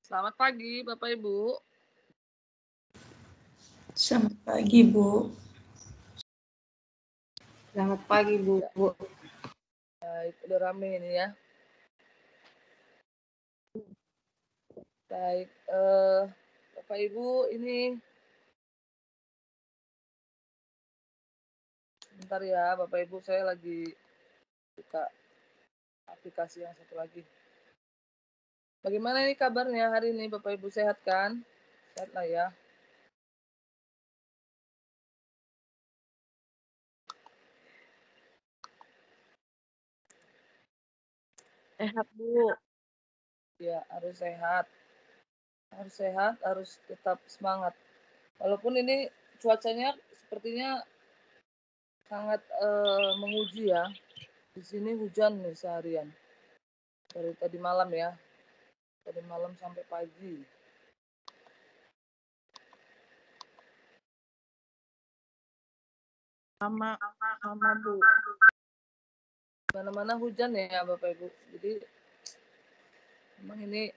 Selamat pagi, Bapak Ibu. Selamat pagi, Bu. Selamat pagi, Bu. Baik, udah rame ini ya. Baik, Bapak Ibu, ini bentar ya, Bapak Ibu, saya lagi buka aplikasi yang satu lagi. Bagaimana ini kabarnya hari ini, Bapak Ibu, sehat kan? Sehat lah ya. Sehat, Bu. Ya, harus sehat. Harus sehat, harus tetap semangat. Walaupun ini cuacanya sepertinya sangat menguji ya. Di sini hujan nih seharian. Dari tadi malam ya. Tadi malam sampai pagi. Sama Bu. Mana-mana hujan ya Bapak Ibu. Jadi memang ini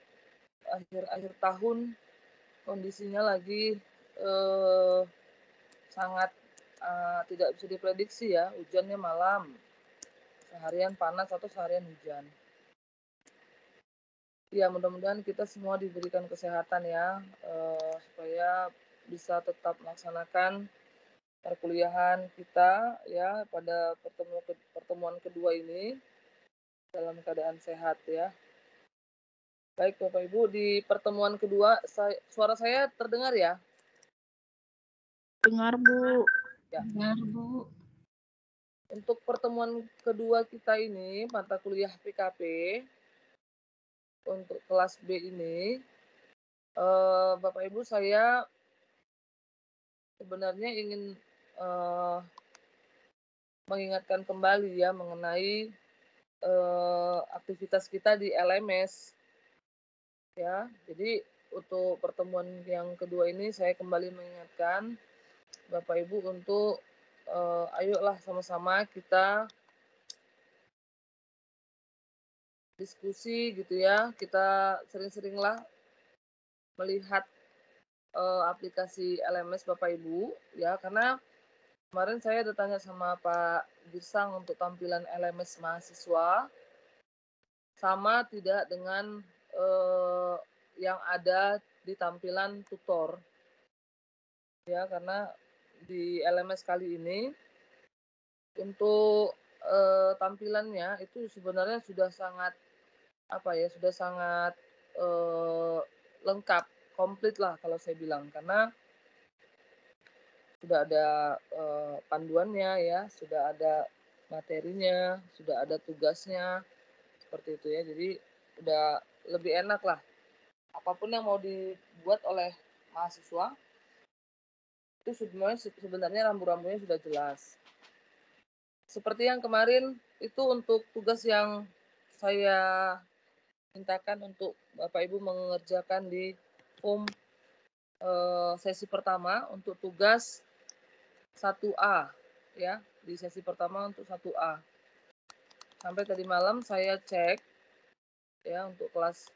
akhir tahun kondisinya lagi sangat tidak bisa diprediksi ya. Hujannya malam, seharian panas atau seharian hujan. Ya mudah-mudahan kita semua diberikan kesehatan ya, supaya bisa tetap melaksanakan perkuliahan kita ya pada pertemuan kedua ini dalam keadaan sehat ya. Baik Bapak Ibu, di pertemuan kedua suara saya terdengar ya? Dengar, Bu. Ya. Dengar, Bu. Untuk pertemuan kedua kita ini, mata kuliah PKP untuk kelas B ini, Bapak Ibu, saya sebenarnya ingin mengingatkan kembali ya mengenai aktivitas kita di LMS ya. Jadi untuk pertemuan yang kedua ini saya kembali mengingatkan Bapak Ibu untuk ayolah sama-sama kita diskusi gitu ya. Kita sering-seringlah melihat aplikasi LMS Bapak Ibu ya, karena kemarin saya ada tanya sama Pak Girsang untuk tampilan LMS mahasiswa sama tidak dengan yang ada di tampilan tutor ya, karena di LMS kali ini untuk tampilannya itu sebenarnya sudah sangat lengkap, komplit lah kalau saya bilang, karena sudah ada panduannya ya, sudah ada materinya, sudah ada tugasnya, seperti itu ya. Jadi udah lebih enak lah. Apapun yang mau dibuat oleh mahasiswa itu sebenarnya rambu-rambunya sudah jelas. Seperti yang kemarin itu untuk tugas yang saya mintakan untuk Bapak Ibu mengerjakan di form sesi pertama untuk tugas 1A ya, di sesi pertama untuk 1A. Sampai tadi malam saya cek ya untuk kelas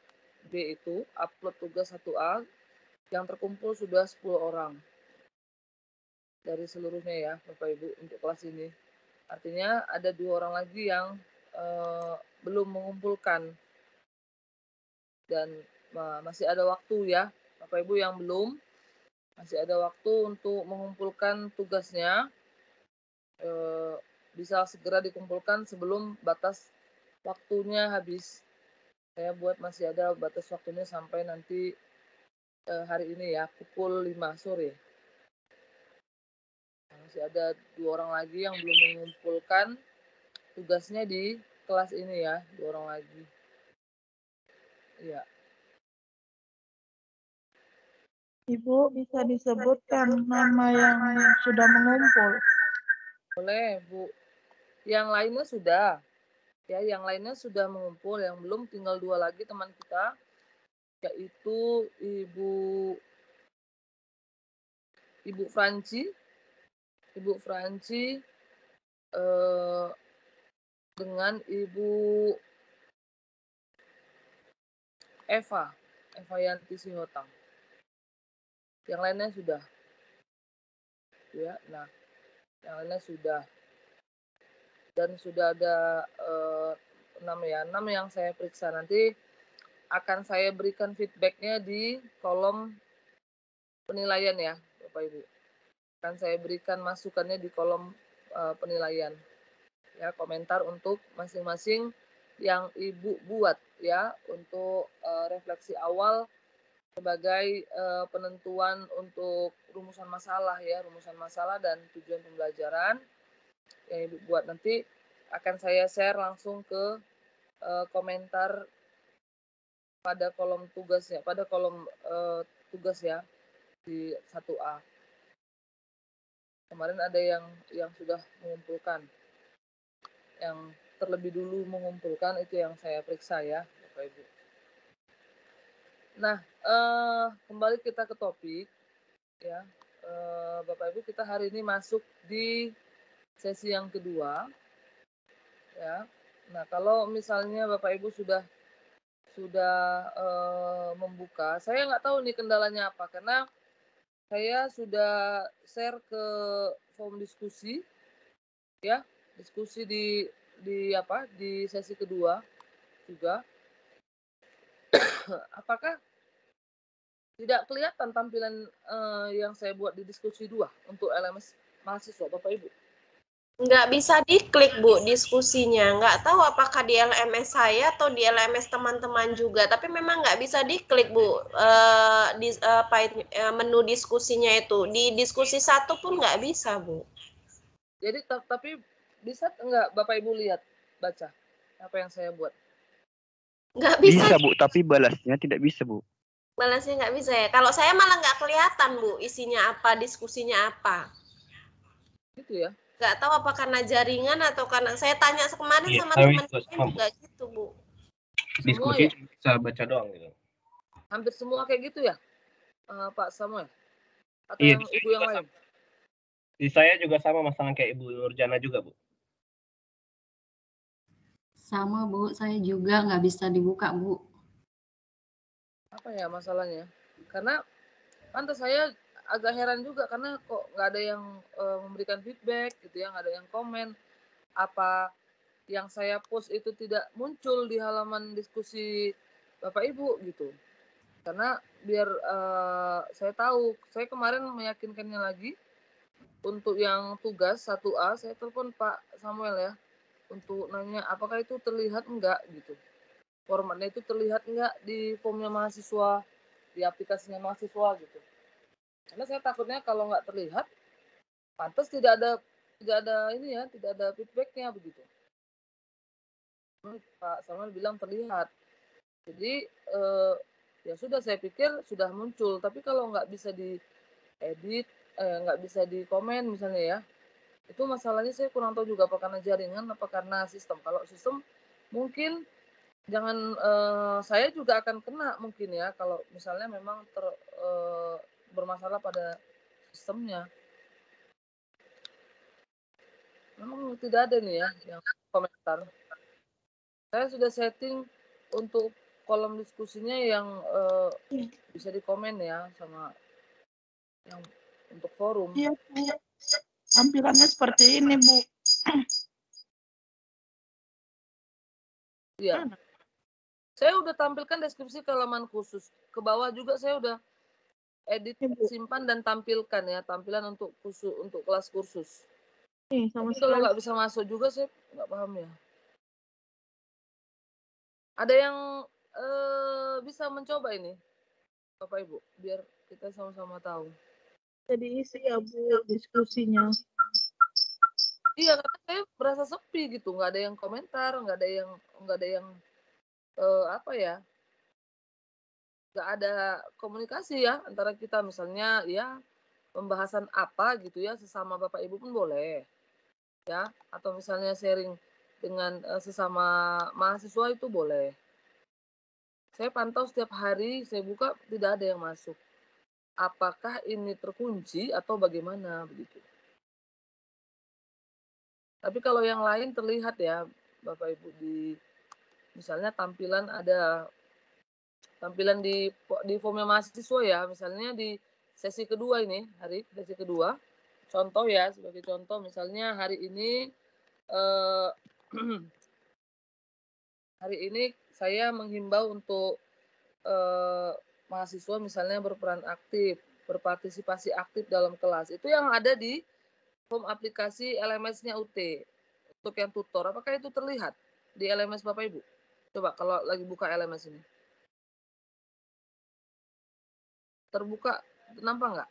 B itu upload tugas 1A yang terkumpul sudah 10 orang dari seluruhnya ya Bapak Ibu untuk kelas ini. Artinya ada 2 orang lagi yang belum mengumpulkan dan masih ada waktu ya Bapak Ibu yang belum, masih ada waktu untuk mengumpulkan tugasnya, bisa segera dikumpulkan sebelum batas waktunya habis. Saya buat masih ada batas waktunya sampai nanti hari ini ya pukul 5 sore. Masih ada 2 orang lagi yang belum mengumpulkan tugasnya di kelas ini ya, 2 orang lagi. Iya. Ibu bisa disebutkan nama yang sudah mengumpul? Boleh, Bu. Yang lainnya sudah. Ya, yang lainnya sudah mengumpul, yang belum tinggal 2 lagi teman kita, yaitu Ibu Franci dengan Ibu Eva Evayanti Sihotang. Yang lainnya sudah. Ya, nah, yang lainnya sudah. Dan sudah ada 6 ya, 6 yang saya periksa. Nanti akan saya berikan feedbacknya di kolom penilaian ya, Bapak Ibu. Akan saya berikan masukannya di kolom penilaian. Ya, komentar untuk masing-masing yang Ibu buat ya, untuk refleksi awal sebagai penentuan untuk rumusan masalah ya, rumusan masalah dan tujuan pembelajaran yang Ibu buat. Nanti akan saya share langsung ke komentar pada kolom tugasnya, pada kolom tugas ya di 1A. Kemarin ada yang sudah mengumpulkan, yang terlebih dulu mengumpulkan, itu yang saya periksa ya, Bapak Ibu. Nah, kembali kita ke topik ya, Bapak Ibu, kita hari ini masuk di sesi yang kedua ya. Nah, kalau misalnya Bapak Ibu sudah membuka, saya nggak tahu nih kendalanya apa, karena saya sudah share ke form diskusi ya, diskusi di sesi kedua juga. Apakah tidak kelihatan tampilan yang saya buat di diskusi 2 untuk LMS mahasiswa, Bapak Ibu? Nggak bisa diklik, Bu, diskusinya. Nggak tahu apakah di LMS saya atau di LMS teman-teman juga. Tapi memang nggak bisa diklik, Bu, menu diskusinya itu. Di diskusi 1 pun nggak bisa, Bu. Jadi tapi bisa nggak Bapak Ibu lihat, baca apa yang saya buat? Nggak bisa. Bisa, Bu, tapi balasnya tidak bisa, Bu. Balasnya nggak bisa ya. Kalau saya malah nggak kelihatan, Bu, isinya apa, diskusinya apa. Gitu ya? Nggak tahu apa karena jaringan atau karena saya tanya kemarin sama teman juga gitu, Bu. Diskusi ya? bisa baca doang gitu. Hampir semua kayak gitu ya, Pak Samuel? Atau Iya, yang Ibu yang lain? Di saya juga sama masalah kayak Ibu Nurjana juga, Bu. Sama, Bu. Saya juga nggak bisa dibuka, Bu. Apa ya masalahnya? Karena pantas saya agak heran juga, karena kok nggak ada yang memberikan feedback gitu ya, nggak ada yang komen. Apa yang saya post itu tidak muncul di halaman diskusi Bapak Ibu gitu. Karena biar saya tahu, saya kemarin meyakinkannya lagi untuk yang tugas 1A, saya telepon Pak Samuel ya, untuk nanya apakah itu terlihat enggak gitu. Formatnya itu terlihat enggak di formnya mahasiswa, di aplikasinya mahasiswa gitu. Karena saya takutnya kalau nggak terlihat, pantas tidak ada ini ya, tidak ada feedbacknya begitu. Pak Samuel bilang terlihat. Jadi ya sudah, saya pikir sudah muncul. Tapi kalau nggak bisa diedit, nggak bisa dikomen misalnya ya, itu masalahnya saya kurang tahu juga, apa karena jaringan, apa karena sistem. Kalau sistem mungkin saya juga akan kena mungkin ya, kalau misalnya memang bermasalah pada sistemnya. Memang tidak ada nih ya yang komentar. Saya sudah setting untuk kolom diskusinya yang bisa dikomen ya, sama yang untuk forum. Iya, Bu. Tampilannya seperti ini, Bu. Iya. Saya udah tampilkan deskripsi ke halaman khusus. Ke bawah juga saya udah edit, simpan dan tampilkan ya, tampilan untuk khusus, untuk kelas kursus. Nih, sama Tapi kalau sekali. nggak bisa masuk juga saya nggak paham ya. Ada yang bisa mencoba ini, Bapak Ibu, biar kita sama-sama tahu. Jadi isi ya, Bu, diskusinya. Iya, karena saya berasa sepi gitu, nggak ada yang komentar, nggak ada yang apa ya, nggak ada komunikasi ya antara kita, misalnya ya pembahasan apa gitu ya, sesama Bapak Ibu pun boleh ya, atau misalnya sharing dengan sesama mahasiswa itu boleh. Saya pantau setiap hari, saya buka tidak ada yang masuk. Apakah ini terkunci atau bagaimana begitu? Tapi kalau yang lain terlihat ya, Bapak Ibu, di misalnya tampilan ada tampilan di formnya mahasiswa ya, misalnya di sesi kedua ini, sesi kedua, contoh ya, sebagai contoh misalnya hari ini hari ini saya menghimbau untuk mahasiswa misalnya berperan aktif, berpartisipasi aktif dalam kelas. Itu yang ada di form aplikasi LMS-nya UT. Untuk yang tutor, apakah itu terlihat di LMS Bapak Ibu? Coba kalau lagi buka LMS ini. Terbuka, nampak nggak?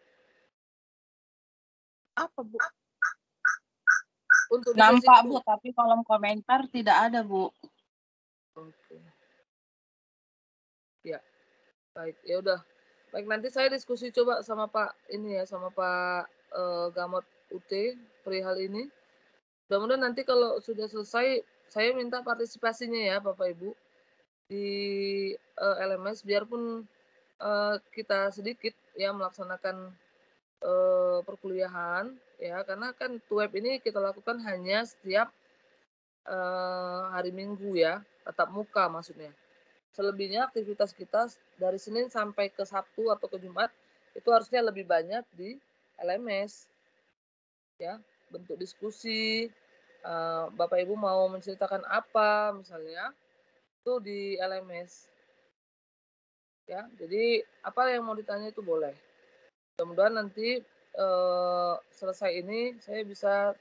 Apa, Bu? Untuk di sesi Nampak, kedua. Bu, tapi kolom komentar tidak ada, Bu. Oke. Ya, baik. Ya udah. Baik, nanti saya diskusi coba sama Pak ini ya, sama Pak Gamot UT perihal ini. Mudah-mudahan nanti kalau sudah selesai, saya minta partisipasinya ya Bapak Ibu di LMS, biarpun kita sedikit ya melaksanakan perkuliahan ya, karena kan web ini kita lakukan hanya setiap hari Minggu ya, tatap muka maksudnya. Selebihnya aktivitas kita dari Senin sampai ke Sabtu atau ke Jumat itu harusnya lebih banyak di LMS ya, bentuk diskusi. Bapak Ibu mau menceritakan apa misalnya itu di LMS ya, jadi apa yang mau ditanya itu boleh. Mudah-mudahan nanti selesai ini saya bisa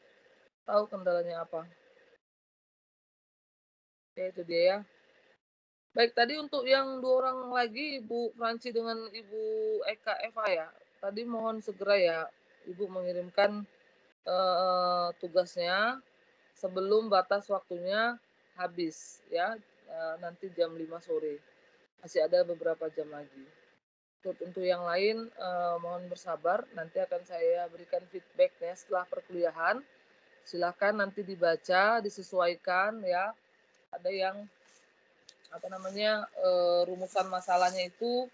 tahu kendalanya apa. Ya itu dia ya. Baik, tadi untuk yang 2 orang lagi, Ibu Franci dengan Ibu Eka Eva ya, tadi mohon segera ya Ibu mengirimkan tugasnya sebelum batas waktunya habis ya, nanti jam 5 sore. Masih ada beberapa jam lagi. Untuk yang lain mohon bersabar, nanti akan saya berikan feedback-nya setelah perkuliahan. Silakan nanti dibaca, disesuaikan ya. Ada yang rumusan masalahnya itu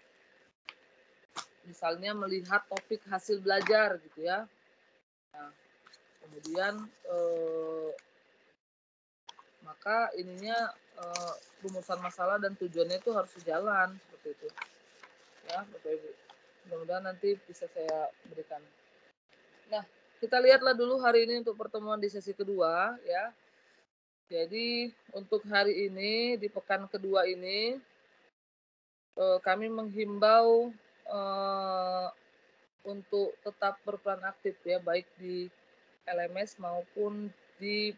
misalnya melihat topik hasil belajar gitu ya. Nah, kemudian maka ininya rumusan masalah dan tujuannya itu harus sejalan seperti itu ya Bapak Ibu. Mudah-mudahan nanti bisa saya berikan. Nah, kita lihatlah dulu hari ini untuk pertemuan di sesi kedua ya. Jadi untuk hari ini di pekan kedua ini kami menghimbau untuk tetap berperan aktif ya, baik di LMS maupun di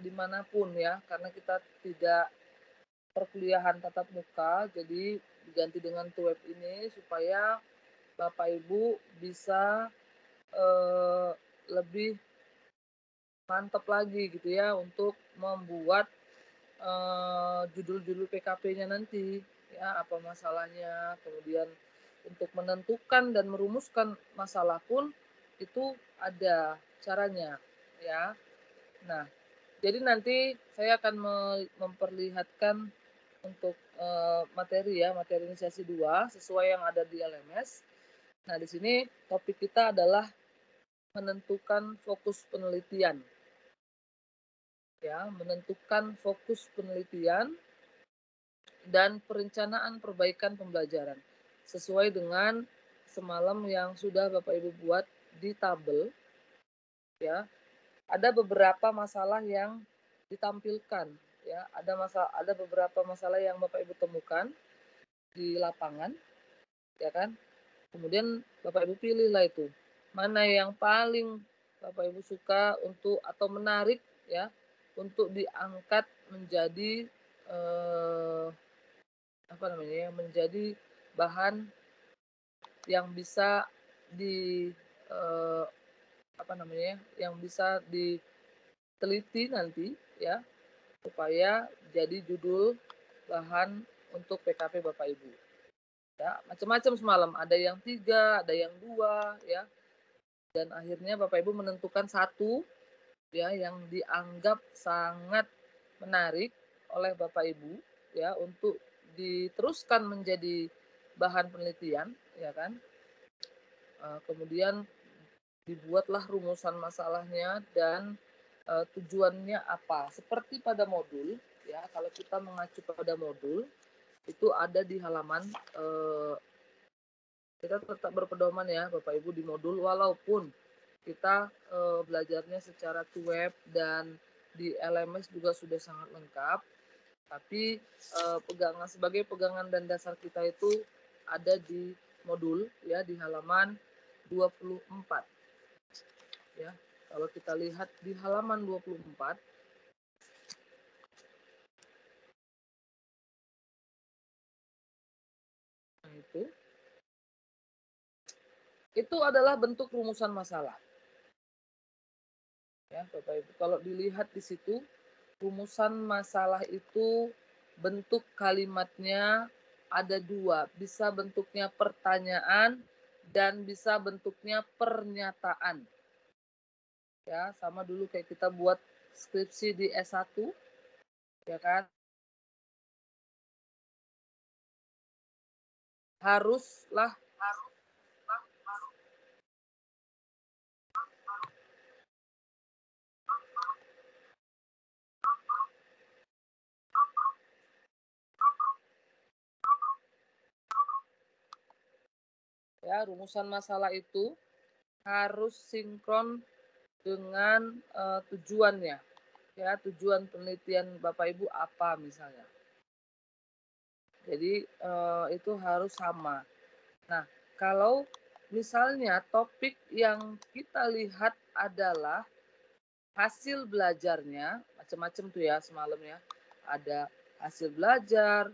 dimanapun ya, karena kita tidak perkuliahan tatap muka, jadi diganti dengan web ini supaya Bapak Ibu bisa lebih mantap lagi gitu ya untuk membuat judul-judul PKP-nya nanti ya, apa masalahnya, kemudian untuk menentukan dan merumuskan masalah pun itu ada caranya ya. Nah, jadi nanti saya akan memperlihatkan untuk materi inisiasi 2 sesuai yang ada di LMS. Nah, di sini topik kita adalah menentukan fokus penelitian. Ya, menentukan fokus penelitian dan perencanaan perbaikan pembelajaran sesuai dengan semalam yang sudah Bapak Ibu buat di tabel ya. Ada beberapa masalah yang ditampilkan ya, ada beberapa masalah yang Bapak Ibu temukan di lapangan ya kan. Kemudian Bapak Ibu pilihlah itu mana yang paling Bapak Ibu suka untuk atau menarik ya untuk diangkat menjadi menjadi bahan yang bisa yang bisa diteliti nanti ya, supaya jadi judul bahan untuk PKP Bapak Ibu. Ya, macam-macam semalam, ada yang 3, ada yang 2 ya. Dan akhirnya Bapak Ibu menentukan 1 ya yang dianggap sangat menarik oleh Bapak Ibu ya untuk diteruskan menjadi bahan penelitian ya kan. Kemudian dibuatlah rumusan masalahnya dan tujuannya apa. Seperti pada modul ya, kalau kita mengacu pada modul itu ada di halaman kita tetap berpedoman ya Bapak Ibu di modul, walaupun kita belajarnya secara web dan di LMS juga sudah sangat lengkap, tapi sebagai pegangan dan dasar kita itu ada di modul ya di halaman 24 ya. Kalau kita lihat di halaman 24, nah itu adalah bentuk rumusan masalah. Ya, Bapak Ibu, kalau dilihat di situ, rumusan masalah itu bentuk kalimatnya ada dua, bisa bentuknya pertanyaan dan bisa bentuknya pernyataan. Ya, sama dulu kayak kita buat skripsi di S1, ya kan? Haruslah ya, rumusan masalah itu harus sinkron dengan tujuannya. Ya, tujuan penelitian Bapak Ibu apa misalnya. Jadi itu harus sama. Nah, kalau misalnya topik yang kita lihat adalah hasil belajarnya, macam-macam tuh ya semalam ya. Ada hasil belajar,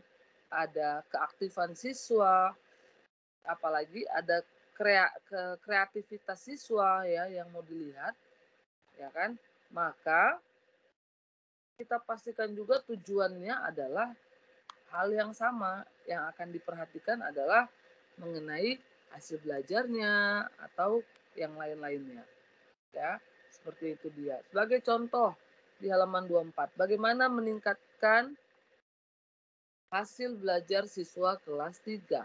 ada keaktifan siswa, apalagi ada kreativitas siswa ya yang mau dilihat, ya kan? Maka kita pastikan juga tujuannya adalah hal yang sama. Yang akan diperhatikan adalah mengenai hasil belajarnya atau yang lain-lainnya. Ya, seperti itu dia. Sebagai contoh di halaman 24, bagaimana meningkatkan hasil belajar siswa kelas 3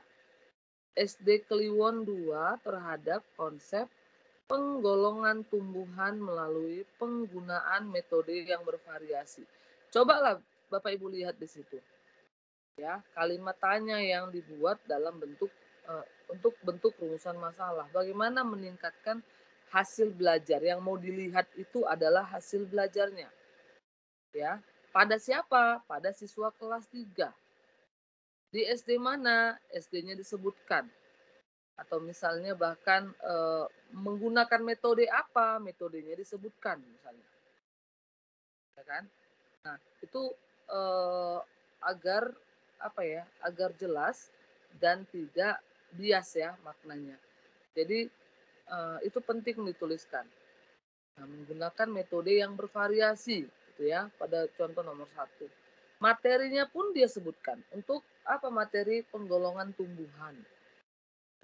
SD Kliwon 2 terhadap konsep penggolongan tumbuhan melalui penggunaan metode yang bervariasi. Cobalah Bapak Ibu lihat di situ. Ya, kalimat tanya yang dibuat dalam bentuk untuk bentuk rumusan masalah. Bagaimana meningkatkan hasil belajar? Yang mau dilihat itu adalah hasil belajarnya. Ya, pada siapa? Pada siswa kelas 3. Di SD mana? SD-nya disebutkan. Atau misalnya bahkan menggunakan metode apa, metodenya disebutkan misalnya, ya kan? Nah itu agar apa ya, agar jelas dan tidak bias ya maknanya. Jadi itu penting dituliskan. Nah, menggunakan metode yang bervariasi, gitu ya, pada contoh nomor 1. Materinya pun dia sebutkan. Untuk apa materi? Penggolongan tumbuhan.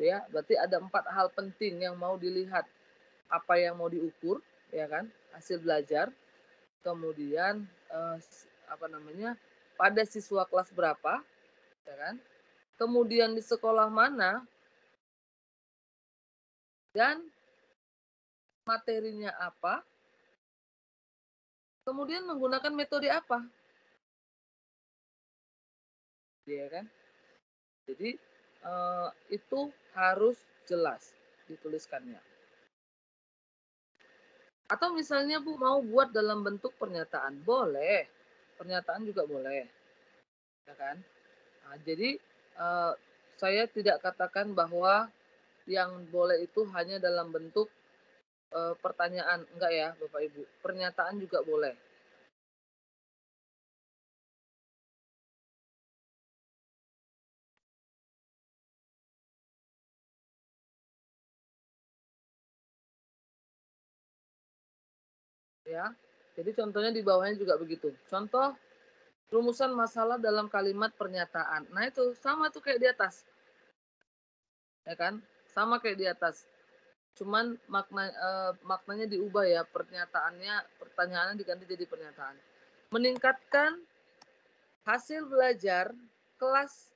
Ya, berarti ada 4 hal penting yang mau dilihat. Apa yang mau diukur, ya kan? Hasil belajar. Kemudian pada siswa kelas berapa, ya kan? Kemudian di sekolah mana dan materinya apa? Kemudian menggunakan metode apa? Ya kan? Jadi itu harus jelas dituliskannya. Atau misalnya Bu mau buat dalam bentuk pernyataan, boleh. Pernyataan juga boleh. Ya kan? Nah, jadi saya tidak katakan bahwa yang boleh itu hanya dalam bentuk pertanyaan, enggak ya Bapak Ibu. Pernyataan juga boleh. Ya. Jadi contohnya di bawahnya juga begitu. Contoh rumusan masalah dalam kalimat pernyataan. Nah itu sama tuh kayak di atas. Ya kan? Sama kayak di atas. Cuman maknanya diubah ya, pertanyaannya diganti jadi pernyataan. Meningkatkan hasil belajar kelas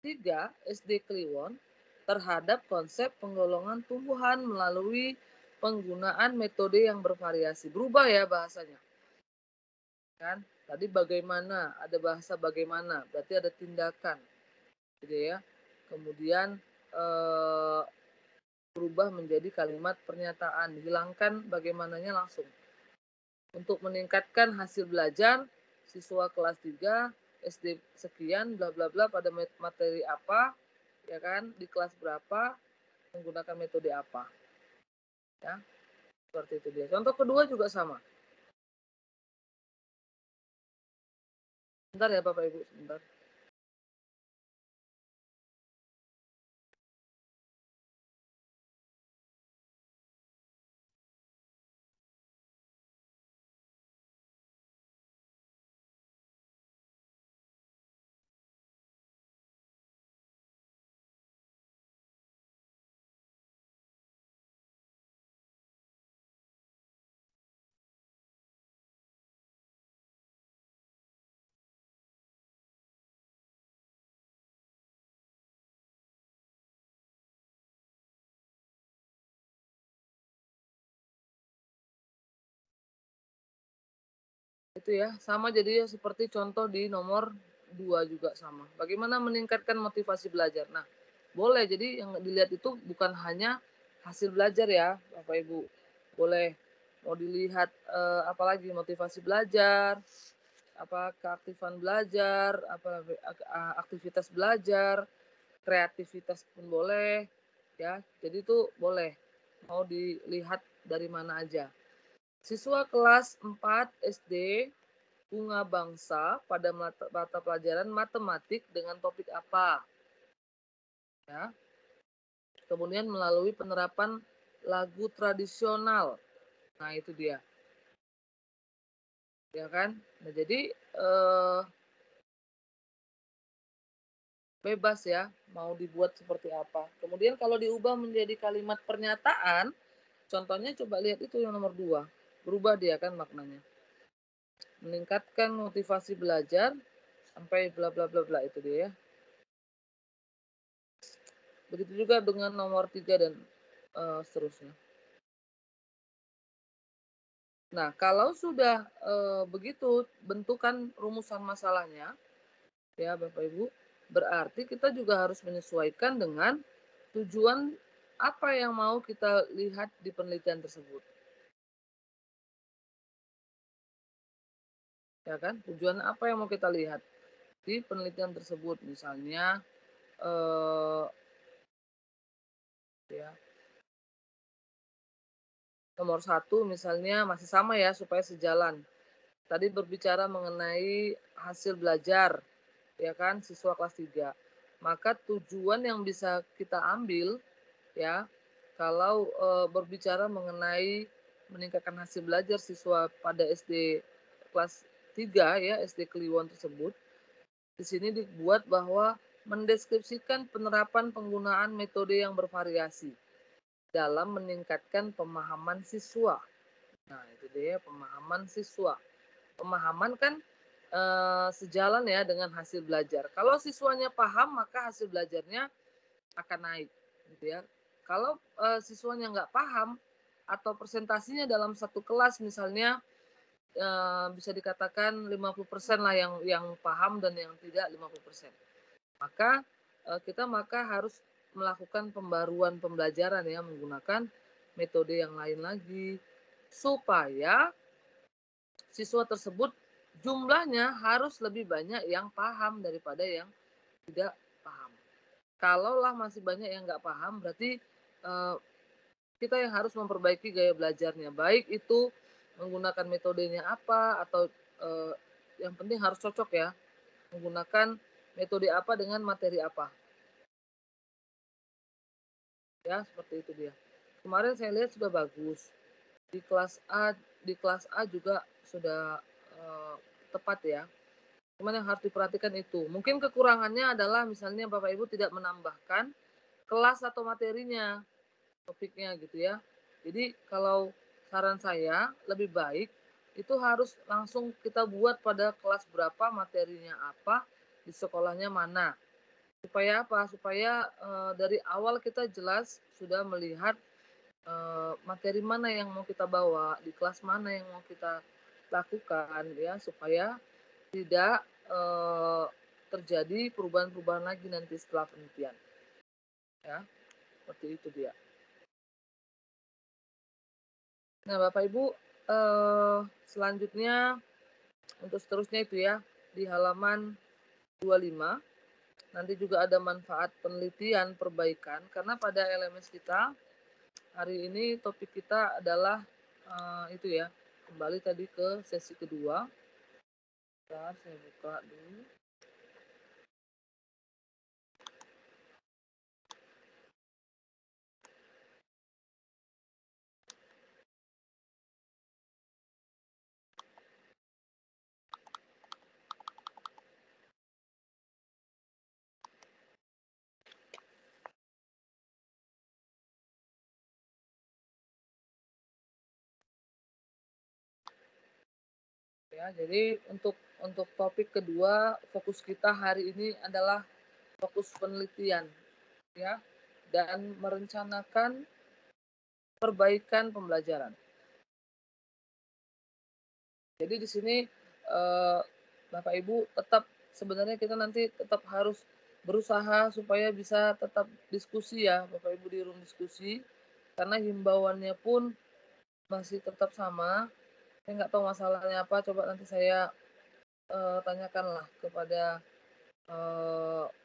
3 SD Kliwon terhadap konsep penggolongan tumbuhan melalui penggunaan metode yang bervariasi. Berubah ya bahasanya. Kan? Tadi bagaimana, ada bahasa bagaimana, berarti ada tindakan, gitu ya. Kemudian berubah menjadi kalimat pernyataan, hilangkan bagaimananya langsung. Untuk meningkatkan hasil belajar, siswa kelas 3, SD sekian, bla bla bla pada materi apa, ya kan, di kelas berapa, menggunakan metode apa. Ya, seperti itu dia. Contoh kedua juga sama. Sebentar ya Bapak Ibu, sebentar. Itu ya, sama jadi seperti contoh di nomor 2 juga sama. Bagaimana meningkatkan motivasi belajar. Nah, boleh jadi yang dilihat itu bukan hanya hasil belajar ya, Bapak Ibu. Boleh mau dilihat apalagi motivasi belajar, apa keaktifan belajar, apa aktivitas belajar, kreativitas pun boleh ya. Jadi itu boleh mau dilihat dari mana aja. Siswa kelas 4 SD Bunga Bangsa pada mata pelajaran matematik dengan topik apa? Ya. Kemudian melalui penerapan lagu tradisional. Nah, itu dia. Ya kan? Nah, jadi bebas ya mau dibuat seperti apa. Kemudian kalau diubah menjadi kalimat pernyataan, contohnya coba lihat itu yang nomor 2. Berubah dia kan maknanya. Meningkatkan motivasi belajar sampai bla bla bla bla itu dia ya. Begitu juga dengan nomor 3 dan seterusnya. Nah, kalau sudah begitu bentukan rumusan masalahnya, ya Bapak Ibu, berarti kita juga harus menyesuaikan dengan tujuan apa yang mau kita lihat di penelitian tersebut. Ya kan? Tujuan apa yang mau kita lihat di penelitian tersebut, misalnya ya nomor 1 misalnya masih sama ya supaya sejalan. Tadi berbicara mengenai hasil belajar, ya kan, siswa kelas 3. Maka tujuan yang bisa kita ambil ya, kalau berbicara mengenai meningkatkan hasil belajar siswa pada SD kelas 3 ya, SD Kliwon tersebut, di sini dibuat bahwa mendeskripsikan penerapan penggunaan metode yang bervariasi dalam meningkatkan pemahaman siswa. Nah, itu dia pemahaman siswa. Pemahaman kan sejalan ya dengan hasil belajar. Kalau siswanya paham, maka hasil belajarnya akan naik, gitu ya. Kalau siswanya nggak paham atau presentasinya dalam satu kelas misalnya bisa dikatakan 50% lah yang paham dan yang tidak 50%. Maka kita harus melakukan pembaruan pembelajaran ya menggunakan metode yang lain lagi supaya siswa tersebut jumlahnya harus lebih banyak yang paham daripada yang tidak paham. Kalaulah masih banyak yang nggak paham, berarti kita yang harus memperbaiki gaya belajarnya. Baik itu menggunakan metodenya apa, atau yang penting harus cocok ya, menggunakan metode apa dengan materi apa. Ya, seperti itu dia. Kemarin saya lihat sudah bagus. Di kelas A juga sudah tepat ya. Cuman yang harus diperhatikan itu. Mungkin kekurangannya adalah misalnya Bapak Ibu tidak menambahkan kelas atau materinya, topiknya gitu ya. Jadi kalau saran saya lebih baik itu harus langsung kita buat pada kelas berapa, materinya apa, di sekolahnya mana. Supaya apa? Supaya dari awal kita jelas sudah melihat materi mana yang mau kita bawa, di kelas mana yang mau kita lakukan ya, supaya tidak terjadi perubahan-perubahan lagi nanti setelah penelitian. Ya, seperti itu dia. Nah, Bapak Ibu, selanjutnya untuk seterusnya itu ya, di halaman 25, nanti juga ada manfaat penelitian perbaikan, karena pada LMS kita, hari ini topik kita adalah itu ya, kembali tadi ke sesi kedua. Bentar, saya buka dulu. Ya, jadi untuk topik kedua, fokus kita hari ini adalah fokus penelitian, ya, dan merencanakan perbaikan pembelajaran. Jadi di sini Bapak Ibu tetap sebenarnya kita nanti tetap harus berusaha supaya bisa tetap diskusi ya Bapak Ibu di room diskusi, karena himbauannya pun masih tetap sama. Saya nggak tahu masalahnya apa, coba nanti saya tanyakanlah kepada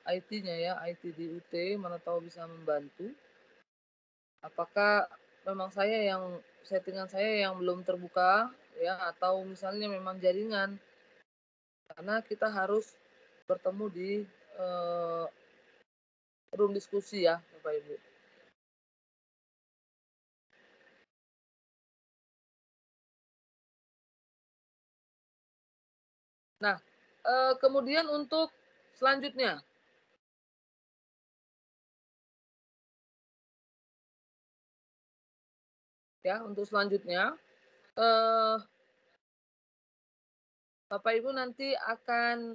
IT-nya ya, IT di UT, mana tahu bisa membantu. Apakah memang settingan saya yang belum terbuka ya, atau misalnya memang jaringan, karena kita harus bertemu di room diskusi ya Bapak Ibu. Nah, kemudian untuk selanjutnya, ya untuk selanjutnya, Bapak Ibu nanti akan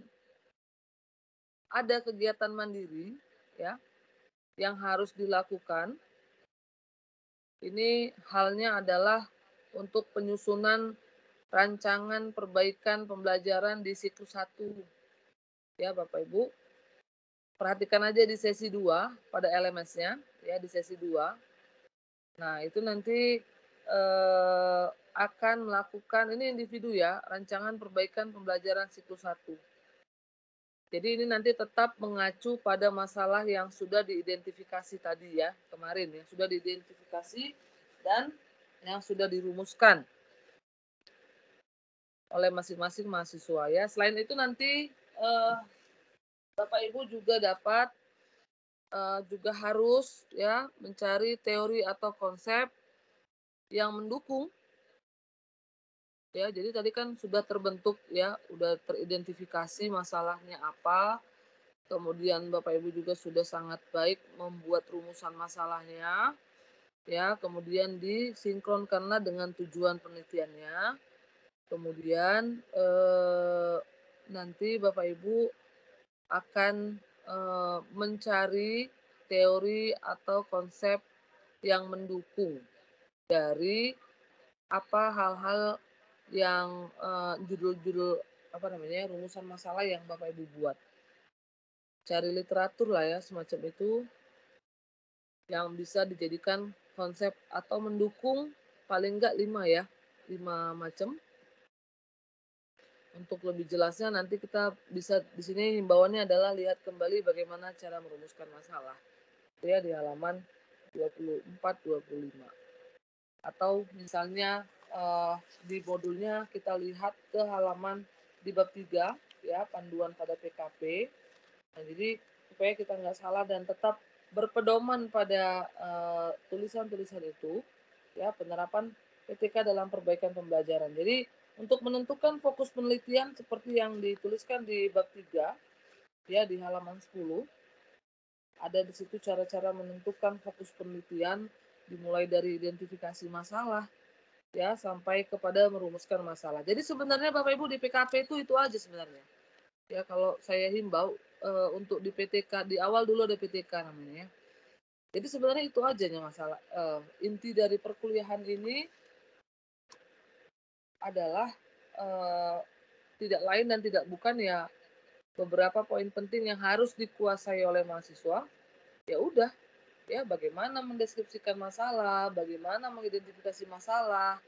ada kegiatan mandiri ya yang harus dilakukan. Ini halnya adalah untuk penyusunan rancangan perbaikan pembelajaran di siklus 1. Ya, Bapak Ibu. Perhatikan aja di sesi 2 pada LMS-nya ya, di sesi 2. Nah, itu nanti akan melakukan, ini individu ya, rancangan perbaikan pembelajaran siklus 1. Jadi ini nanti tetap mengacu pada masalah yang sudah diidentifikasi tadi ya, kemarin ya, sudah diidentifikasi dan yang sudah dirumuskan oleh masing-masing mahasiswa ya. Selain itu nanti Bapak Ibu juga dapat juga harus ya mencari teori atau konsep yang mendukung ya. Jadi tadi kan sudah terbentuk ya, sudah teridentifikasi masalahnya apa. Kemudian Bapak Ibu juga sudah sangat baik membuat rumusan masalahnya ya, kemudian disinkronkanlah dengan tujuan penelitiannya. Kemudian nanti Bapak Ibu akan mencari teori atau konsep yang mendukung dari apa hal-hal yang judul-judul apa namanya rumusan masalah yang Bapak Ibu buat. Cari literatur lah ya semacam itu yang bisa dijadikan konsep atau mendukung paling enggak 5 ya, 5 macam. Untuk lebih jelasnya nanti kita bisa di sini himbauannya adalah lihat kembali bagaimana cara merumuskan masalah. Itu ya di halaman 24-25. Atau misalnya di modulnya kita lihat ke halaman di bab 3 ya, panduan pada PKP. Nah, jadi supaya kita nggak salah dan tetap berpedoman pada tulisan-tulisan itu ya, penerapan PTK dalam perbaikan pembelajaran. Jadi untuk menentukan fokus penelitian seperti yang dituliskan di bab 3 ya di halaman 10, ada di situ cara-cara menentukan fokus penelitian dimulai dari identifikasi masalah ya sampai kepada merumuskan masalah. Jadi sebenarnya Bapak Ibu di PKP itu aja sebenarnya. Ya kalau saya himbau untuk di PTK di awal dulu ada PTK namanya. Jadi sebenarnya itu aja masalah inti dari perkuliahan ini adalah tidak lain dan tidak bukan ya beberapa poin penting yang harus dikuasai oleh mahasiswa. Ya udah, ya bagaimana mendeskripsikan masalah, bagaimana mengidentifikasi masalah,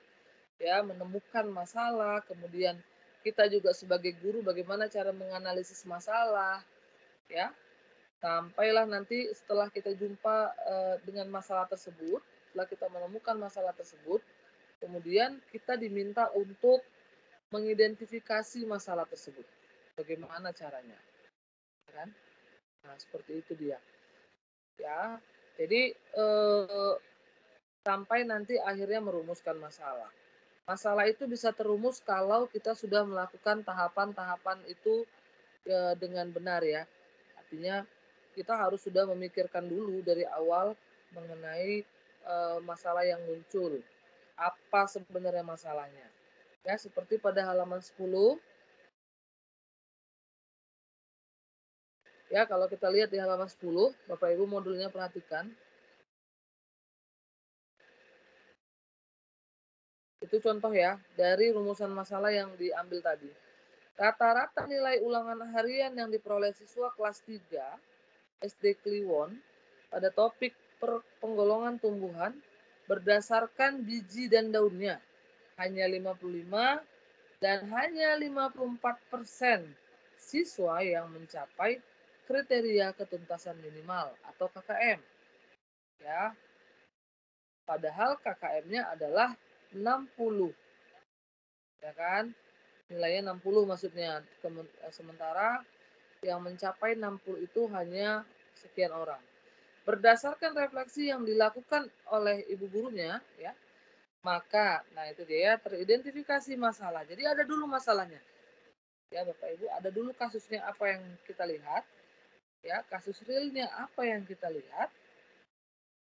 ya menemukan masalah, kemudian kita juga sebagai guru bagaimana cara menganalisis masalah, ya. Sampailah nanti setelah kita jumpa dengan masalah tersebut, setelah kita menemukan masalah tersebut, kemudian kita diminta untuk mengidentifikasi masalah tersebut. Bagaimana caranya? Kan? Nah, seperti itu dia. Ya. Jadi sampai nanti akhirnya merumuskan masalah. Masalah itu bisa terumus kalau kita sudah melakukan tahapan-tahapan itu dengan benar ya. Artinya kita harus sudah memikirkan dulu dari awal mengenai masalah yang muncul. Apa sebenarnya masalahnya? Ya, seperti pada halaman 10. Ya, kalau kita lihat di halaman 10, Bapak Ibu modulnya perhatikan. Itu contoh ya, dari rumusan masalah yang diambil tadi. Rata-rata nilai ulangan harian yang diperoleh siswa kelas 3 SD Kliwon pada topik penggolongan tumbuhan berdasarkan biji dan daunnya hanya 55 dan hanya 54% siswa yang mencapai kriteria ketuntasan minimal atau KKM. Ya. Padahal KKM-nya adalah 60. Ya kan? Nilainya 60 maksudnya. Sementara yang mencapai 60 itu hanya sekian orang. Berdasarkan refleksi yang dilakukan oleh ibu gurunya, ya, maka, nah itu dia teridentifikasi masalah. Jadi ada dulu masalahnya, ya Bapak Ibu, ada dulu kasusnya apa yang kita lihat, ya kasus realnya apa yang kita lihat,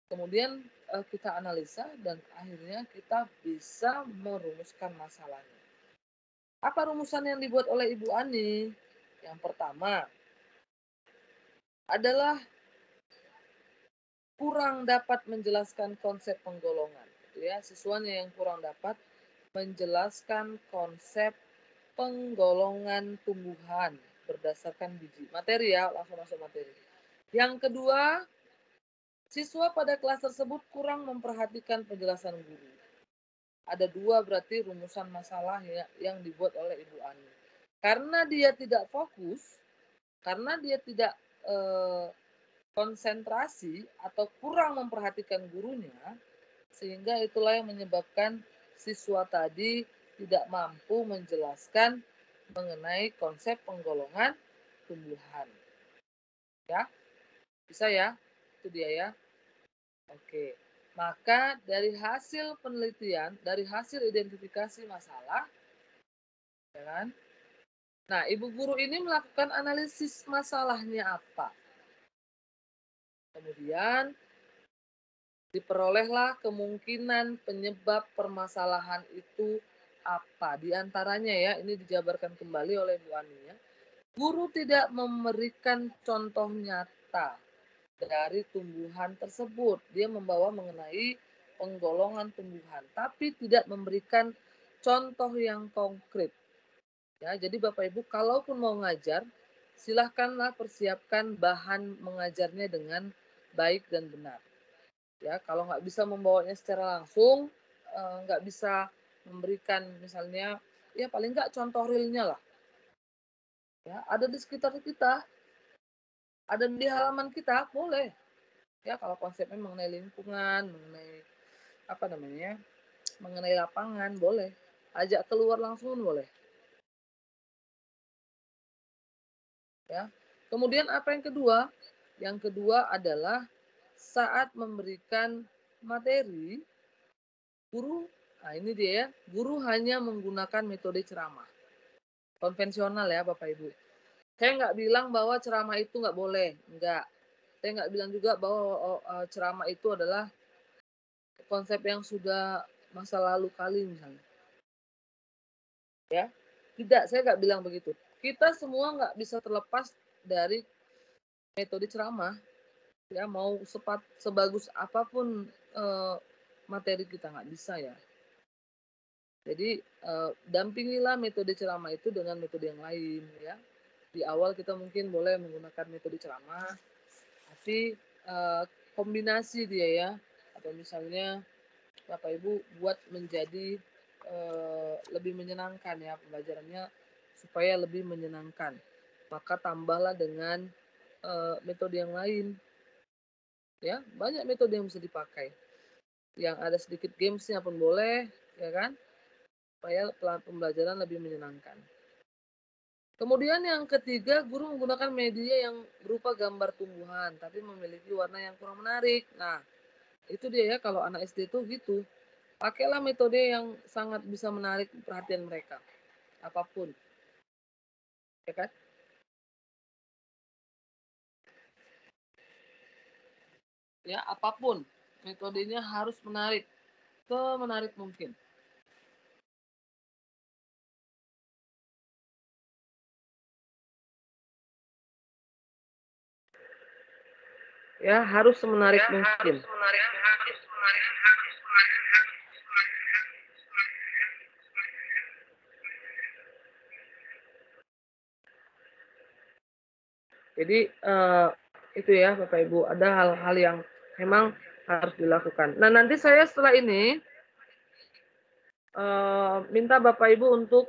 kemudian kita analisa dan akhirnya kita bisa merumuskan masalahnya. Apa rumusan yang dibuat oleh Ibu Ani? Yang pertama adalah kurang dapat menjelaskan konsep penggolongan. Ya, siswanya yang kurang dapat menjelaskan konsep penggolongan tumbuhan berdasarkan biji. Materi ya, langsung masuk materi. Yang kedua, siswa pada kelas tersebut kurang memperhatikan penjelasan guru. Ada dua berarti rumusan masalah yang dibuat oleh Ibu Ani. Karena dia tidak fokus, karena dia tidak konsentrasi atau kurang memperhatikan gurunya, sehingga itulah yang menyebabkan siswa tadi tidak mampu menjelaskan mengenai konsep penggolongan tumbuhan. Ya, bisa ya? Itu dia ya. Oke, maka dari hasil penelitian, dari hasil identifikasi masalah, ya kan? Nah, ibu guru ini melakukan analisis masalahnya apa. Kemudian diperolehlah kemungkinan penyebab permasalahan itu apa. Di antaranya ya, ini dijabarkan kembali oleh Bu Ani ya. Guru tidak memberikan contoh nyata dari tumbuhan tersebut. Dia membawa mengenai penggolongan tumbuhan, tapi tidak memberikan contoh yang konkret. Ya, jadi Bapak Ibu, kalaupun mau ngajar, silahkanlah persiapkan bahan mengajarnya dengan baik dan benar. Ya, kalau nggak bisa membawanya secara langsung, nggak bisa memberikan misalnya, ya paling nggak contoh realnya lah. Ya, ada di sekitar kita, ada di halaman kita, boleh. Ya, kalau konsepnya mengenai lingkungan, mengenai apa namanya, mengenai lapangan, boleh. Ajak keluar langsung boleh. Ya. Kemudian apa yang kedua? Yang kedua adalah saat memberikan materi, guru, nah ini dia ya, guru hanya menggunakan metode ceramah. Konvensional ya Bapak Ibu. Saya nggak bilang bahwa ceramah itu nggak boleh, enggak. Saya nggak bilang juga bahwa ceramah itu adalah konsep yang sudah masa lalu kali misalnya. Ya, tidak, saya nggak bilang begitu. Kita semua nggak bisa terlepas dari metode ceramah. Ya, mau sebagus apapun materi kita nggak bisa ya. Jadi dampingilah metode ceramah itu dengan metode yang lain ya. Di awal kita mungkin boleh menggunakan metode ceramah, tapi kombinasi dia ya. Atau misalnya Bapak Ibu buat menjadi lebih menyenangkan ya pembelajarannya supaya lebih menyenangkan. Maka tambahlah dengan metode yang lain. Ya, banyak metode yang bisa dipakai. Yang ada sedikit gamesnya pun boleh, ya kan? Supaya pembelajaran lebih menyenangkan. Kemudian yang ketiga, guru menggunakan media yang berupa gambar tumbuhan, tapi memiliki warna yang kurang menarik. Nah, itu dia ya kalau anak SD itu gitu. Pakailah metode yang sangat bisa menarik perhatian mereka. Apapun. Ya kan? Ya, apapun. Metodenya harus menarik. Semenarik mungkin. Ya, harus semenarik mungkin. Jadi itu ya Bapak Ibu, ada hal-hal yang memang harus dilakukan. Nah nanti saya setelah ini minta Bapak Ibu untuk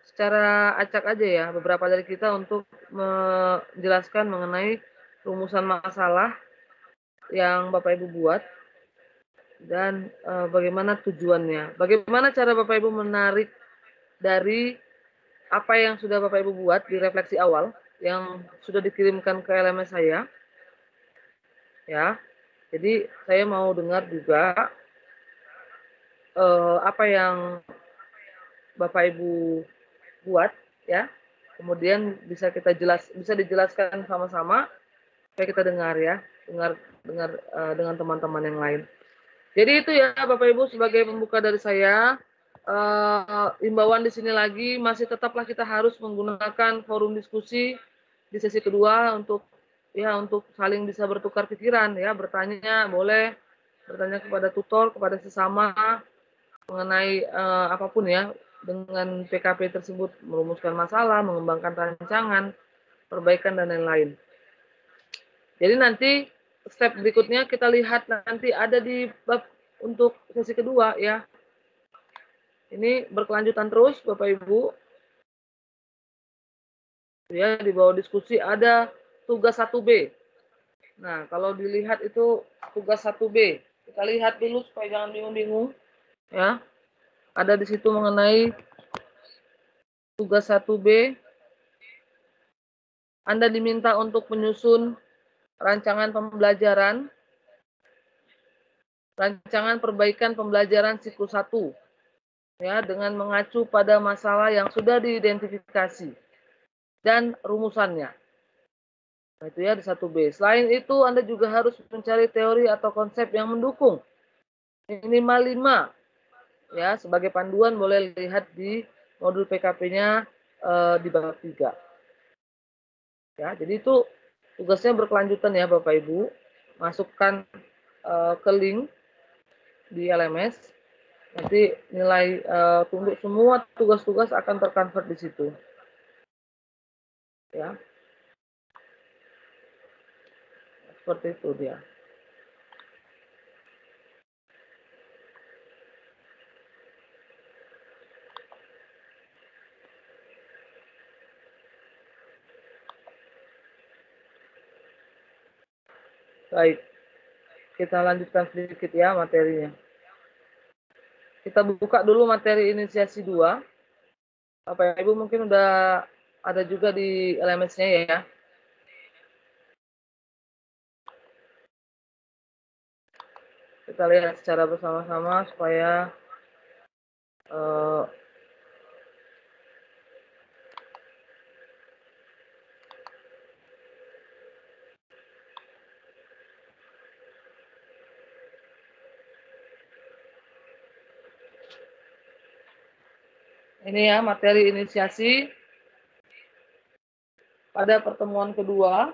secara acak aja ya, beberapa dari kita untuk menjelaskan mengenai rumusan masalah yang Bapak Ibu buat dan bagaimana tujuannya. Bagaimana cara Bapak Ibu menarik dari apa yang sudah Bapak Ibu buat di refleksi awal yang sudah dikirimkan ke LMS saya. Ya. Jadi saya mau dengar juga apa yang Bapak Ibu buat ya. Kemudian bisa dijelaskan sama-sama supaya kita dengar ya, dengar dengan teman-teman yang lain. Jadi itu ya Bapak Ibu sebagai pembuka dari saya. Imbauan di sini lagi masih tetaplah kita harus menggunakan forum diskusi di sesi kedua untuk saling bisa bertukar pikiran ya, bertanya boleh, bertanya kepada tutor, kepada sesama mengenai apapun ya dengan PKP tersebut, merumuskan masalah, mengembangkan rancangan, perbaikan dan lain-lain. Jadi nanti step berikutnya kita lihat nanti ada di bab untuk sesi kedua ya. Ini berkelanjutan terus Bapak Ibu. Ya, di bawah diskusi ada tugas 1B. Nah, kalau dilihat itu tugas 1B. Kita lihat dulu supaya jangan bingung-bingung. Ya. Ada di situ mengenai tugas 1B. Anda diminta untuk menyusun rancangan pembelajaran, rancangan perbaikan pembelajaran siklus 1. Ya, dengan mengacu pada masalah yang sudah diidentifikasi dan rumusannya. Nah, itu ya di 1B. Selain itu, Anda juga harus mencari teori atau konsep yang mendukung. Minimal 5. Ya, sebagai panduan boleh lihat di modul PKP-nya di bab 3. Ya, jadi itu tugasnya berkelanjutan ya Bapak Ibu. Masukkan ke link di LMS. Nanti nilai untuk semua tugas-tugas akan terkonvert di situ. Ya. Seperti itu dia. Baik. Kita lanjutkan sedikit ya materinya. Kita buka dulu materi inisiasi 2. Bapak Ibu mungkin udah ada juga di LMS-nya ya. Kita lihat secara bersama-sama supaya ini ya materi inisiasi pada pertemuan kedua.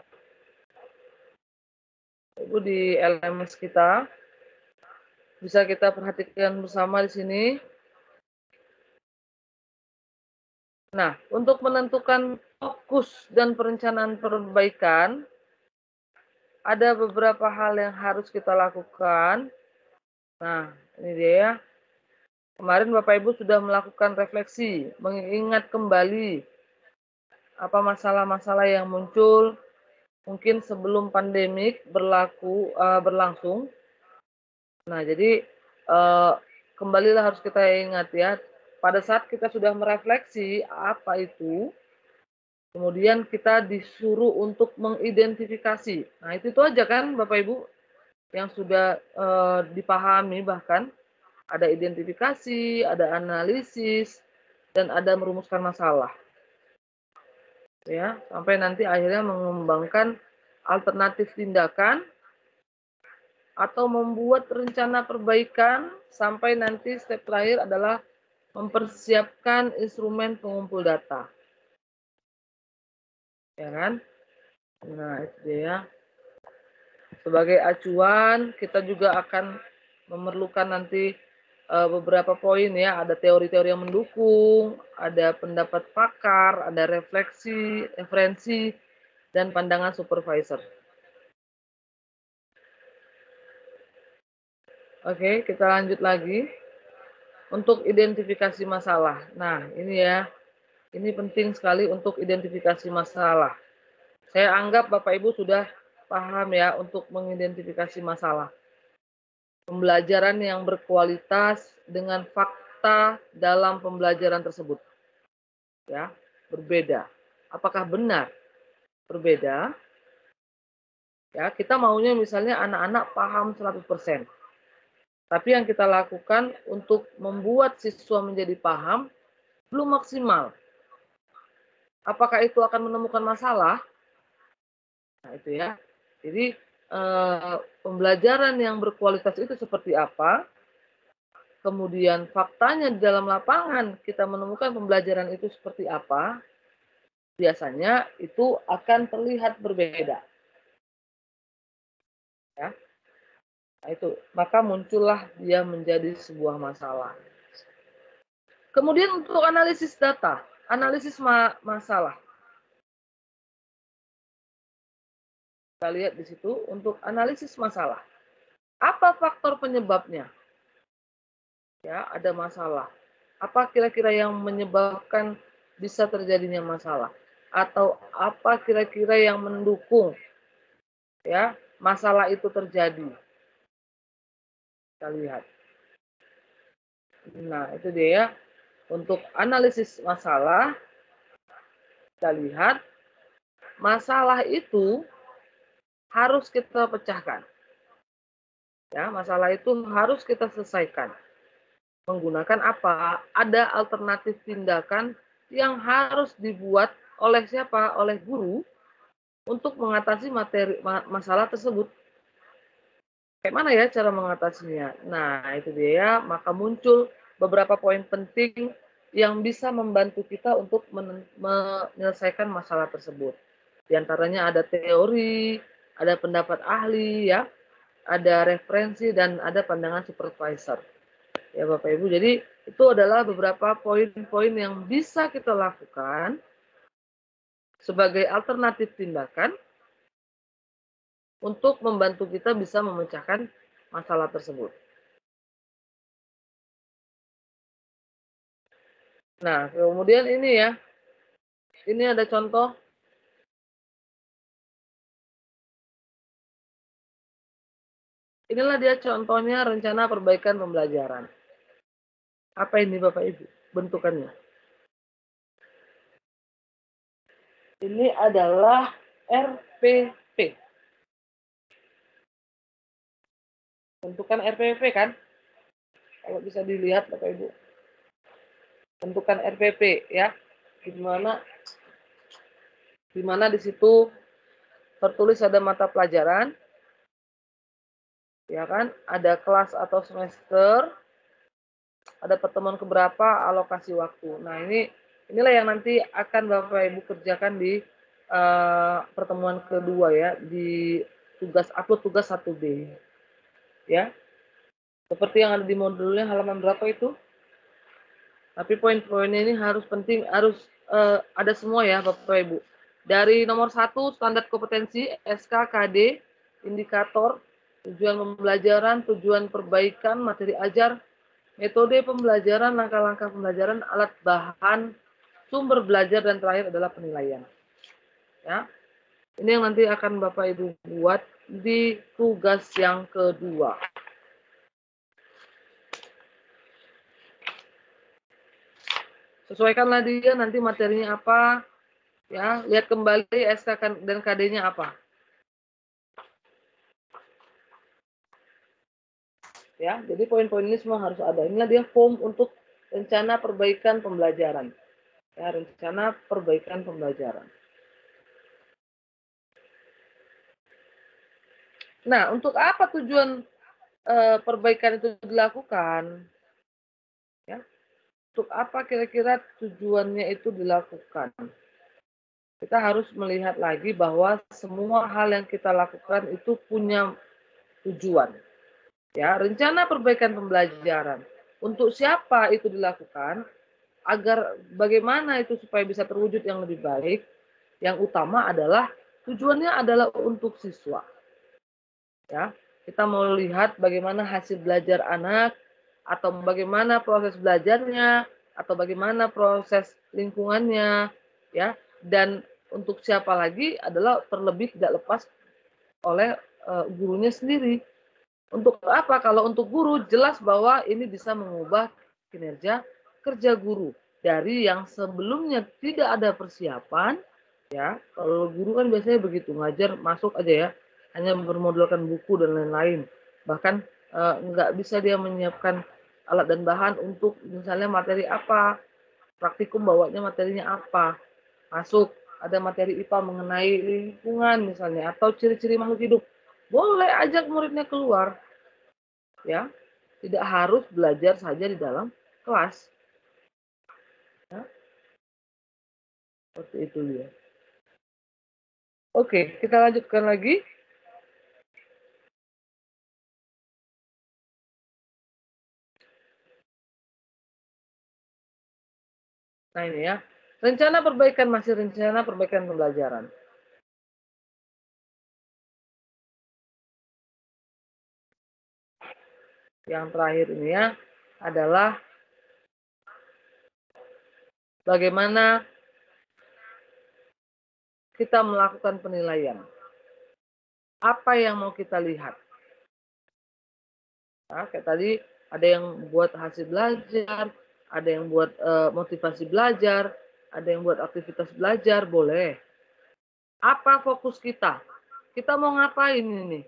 Ibu di LMS kita bisa kita perhatikan bersama di sini. Nah, untuk menentukan fokus dan perencanaan perbaikan, ada beberapa hal yang harus kita lakukan. Nah, ini dia ya. Kemarin Bapak Ibu sudah melakukan refleksi, mengingat kembali apa masalah-masalah yang muncul mungkin sebelum pandemik berlangsung. Nah, jadi kembalilah harus kita ingat ya, pada saat kita sudah merefleksi apa itu, kemudian kita disuruh untuk mengidentifikasi. Nah, itu aja kan Bapak Ibu yang sudah dipahami, bahkan ada identifikasi, ada analisis, dan ada merumuskan masalah. Ya, sampai nanti akhirnya mengembangkan alternatif tindakan atau membuat rencana perbaikan sampai nanti step terakhir adalah mempersiapkan instrumen pengumpul data. Ya kan? Nah, itu dia. Sebagai acuan, kita juga akan memerlukan nanti beberapa poin ya, ada teori-teori yang mendukung, ada pendapat pakar, ada refleksi, referensi, dan pandangan supervisor. Oke, kita lanjut lagi. Untuk identifikasi masalah. Nah, ini ya, ini penting sekali untuk identifikasi masalah. Saya anggap Bapak Ibu sudah paham ya untuk mengidentifikasi masalah. Pembelajaran yang berkualitas dengan fakta dalam pembelajaran tersebut. Ya, berbeda. Apakah benar berbeda? Ya, kita maunya misalnya anak-anak paham 100%. Tapi yang kita lakukan untuk membuat siswa menjadi paham belum maksimal. Apakah itu akan menemukan masalah? Nah, itu ya. Jadi pembelajaran yang berkualitas itu seperti apa? Kemudian faktanya di dalam lapangan kita menemukan pembelajaran itu seperti apa? Biasanya itu akan terlihat berbeda. Ya. Nah, itu, maka muncullah dia menjadi sebuah masalah. Kemudian untuk analisis data, analisis masalah. Kita lihat di situ untuk analisis masalah. Apa faktor penyebabnya? Ya, ada masalah. Apa kira-kira yang menyebabkan bisa terjadinya masalah? Atau apa kira-kira yang mendukung ya masalah itu terjadi? Kita lihat. Nah, itu dia ya. Untuk analisis masalah, kita lihat masalah itu harus kita pecahkan. Ya, masalah itu harus kita selesaikan. Menggunakan apa? Ada alternatif tindakan yang harus dibuat oleh siapa? Oleh guru untuk mengatasi masalah tersebut. Kayak mana ya cara mengatasinya? Nah, itu dia ya. Maka muncul beberapa poin penting yang bisa membantu kita untuk menyelesaikan masalah tersebut. Di antaranya ada teori, ada pendapat ahli, ya, ada referensi, dan ada pandangan supervisor. Ya Bapak Ibu, jadi itu adalah beberapa poin-poin yang bisa kita lakukan sebagai alternatif tindakan untuk membantu kita bisa memecahkan masalah tersebut. Nah, kemudian ini ya, ini ada contoh. Inilah dia contohnya rencana perbaikan pembelajaran. Apa ini Bapak Ibu bentukannya? Ini adalah RPP. Bentukan RPP kan? Kalau bisa dilihat Bapak Ibu. Bentukan RPP ya. Di mana di situ tertulis ada mata pelajaran. Ya kan? Ada kelas atau semester. Ada pertemuan keberapa, alokasi waktu. Nah, inilah yang nanti akan Bapak Ibu kerjakan di pertemuan kedua ya, di upload tugas 1B. Ya. Seperti yang ada di modulnya halaman berapa itu? Tapi poin-poinnya ini harus penting, harus ada semua ya Bapak Ibu. Dari nomor 1 standar kompetensi SKKD, indikator, tujuan pembelajaran, tujuan perbaikan, materi ajar, metode pembelajaran, langkah-langkah pembelajaran, alat bahan, sumber belajar, dan terakhir adalah penilaian. Ya, ini yang nanti akan Bapak Ibu buat di tugas yang kedua. Sesuaikanlah dia nanti materinya apa, ya, lihat kembali SK dan KD-nya apa. Ya, jadi poin-poin ini semua harus ada. Inilah dia form untuk rencana perbaikan pembelajaran. Ya, rencana perbaikan pembelajaran. Nah, untuk apa tujuan perbaikan itu dilakukan? Ya, untuk apa kira-kira tujuannya itu dilakukan? Kita harus melihat lagi bahwa semua hal yang kita lakukan itu punya tujuan. Ya, rencana perbaikan pembelajaran. Untuk siapa itu dilakukan? Agar bagaimana itu supaya bisa terwujud yang lebih baik, yang utama adalah tujuannya adalah untuk siswa. Ya, kita mau lihat bagaimana hasil belajar anak, atau bagaimana proses belajarnya, atau bagaimana proses lingkungannya, ya. Dan untuk siapa lagi adalah terlebih tidak lepas oleh gurunya sendiri. Untuk apa? Kalau untuk guru, jelas bahwa ini bisa mengubah kinerja kerja guru. Dari yang sebelumnya tidak ada persiapan, ya, kalau guru kan biasanya begitu, ngajar masuk aja ya, hanya bermodalkan buku dan lain-lain. Bahkan nggak bisa dia menyiapkan alat dan bahan untuk misalnya materi apa, praktikum bawanya materinya apa, masuk ada materi IPA mengenai lingkungan misalnya, atau ciri-ciri makhluk hidup. Boleh ajak muridnya keluar, ya, tidak harus belajar saja di dalam kelas. Ya. Seperti itu ya. Oke, kita lanjutkan lagi. Nah ini ya, rencana perbaikan, masih rencana perbaikan pembelajaran. Yang terakhir ini ya, adalah bagaimana kita melakukan penilaian. Apa yang mau kita lihat? Nah, kayak tadi ada yang buat hasil belajar, ada yang buat motivasi belajar, ada yang buat aktivitas belajar, boleh. Apa fokus kita? Kita mau ngapain ini?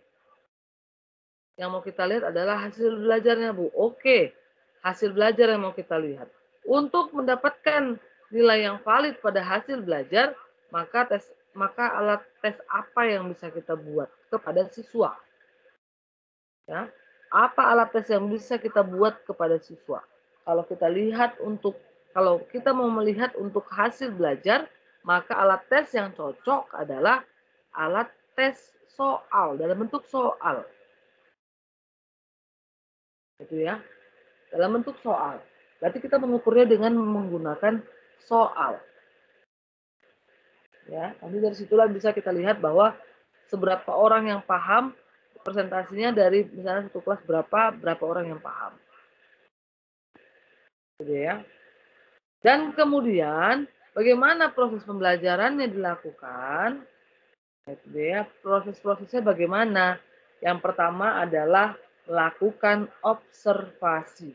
Yang mau kita lihat adalah hasil belajarnya, Bu. Oke, hasil belajar yang mau kita lihat. Untuk mendapatkan nilai yang valid pada hasil belajar, maka alat tes apa yang bisa kita buat kepada siswa? Ya, apa alat tes yang bisa kita buat kepada siswa? Kalau kita mau melihat untuk hasil belajar, maka alat tes yang cocok adalah alat tes soal dalam bentuk soal. Gitu ya, dalam bentuk soal. Berarti kita mengukurnya dengan menggunakan soal. Ya, nanti dari situlah bisa kita lihat bahwa seberapa orang yang paham, presentasinya dari misalnya satu kelas berapa orang yang paham. Gitu ya. Dan kemudian bagaimana proses pembelajarannya dilakukan? Gitu ya. Proses-prosesnya bagaimana? Yang pertama adalah melakukan observasi.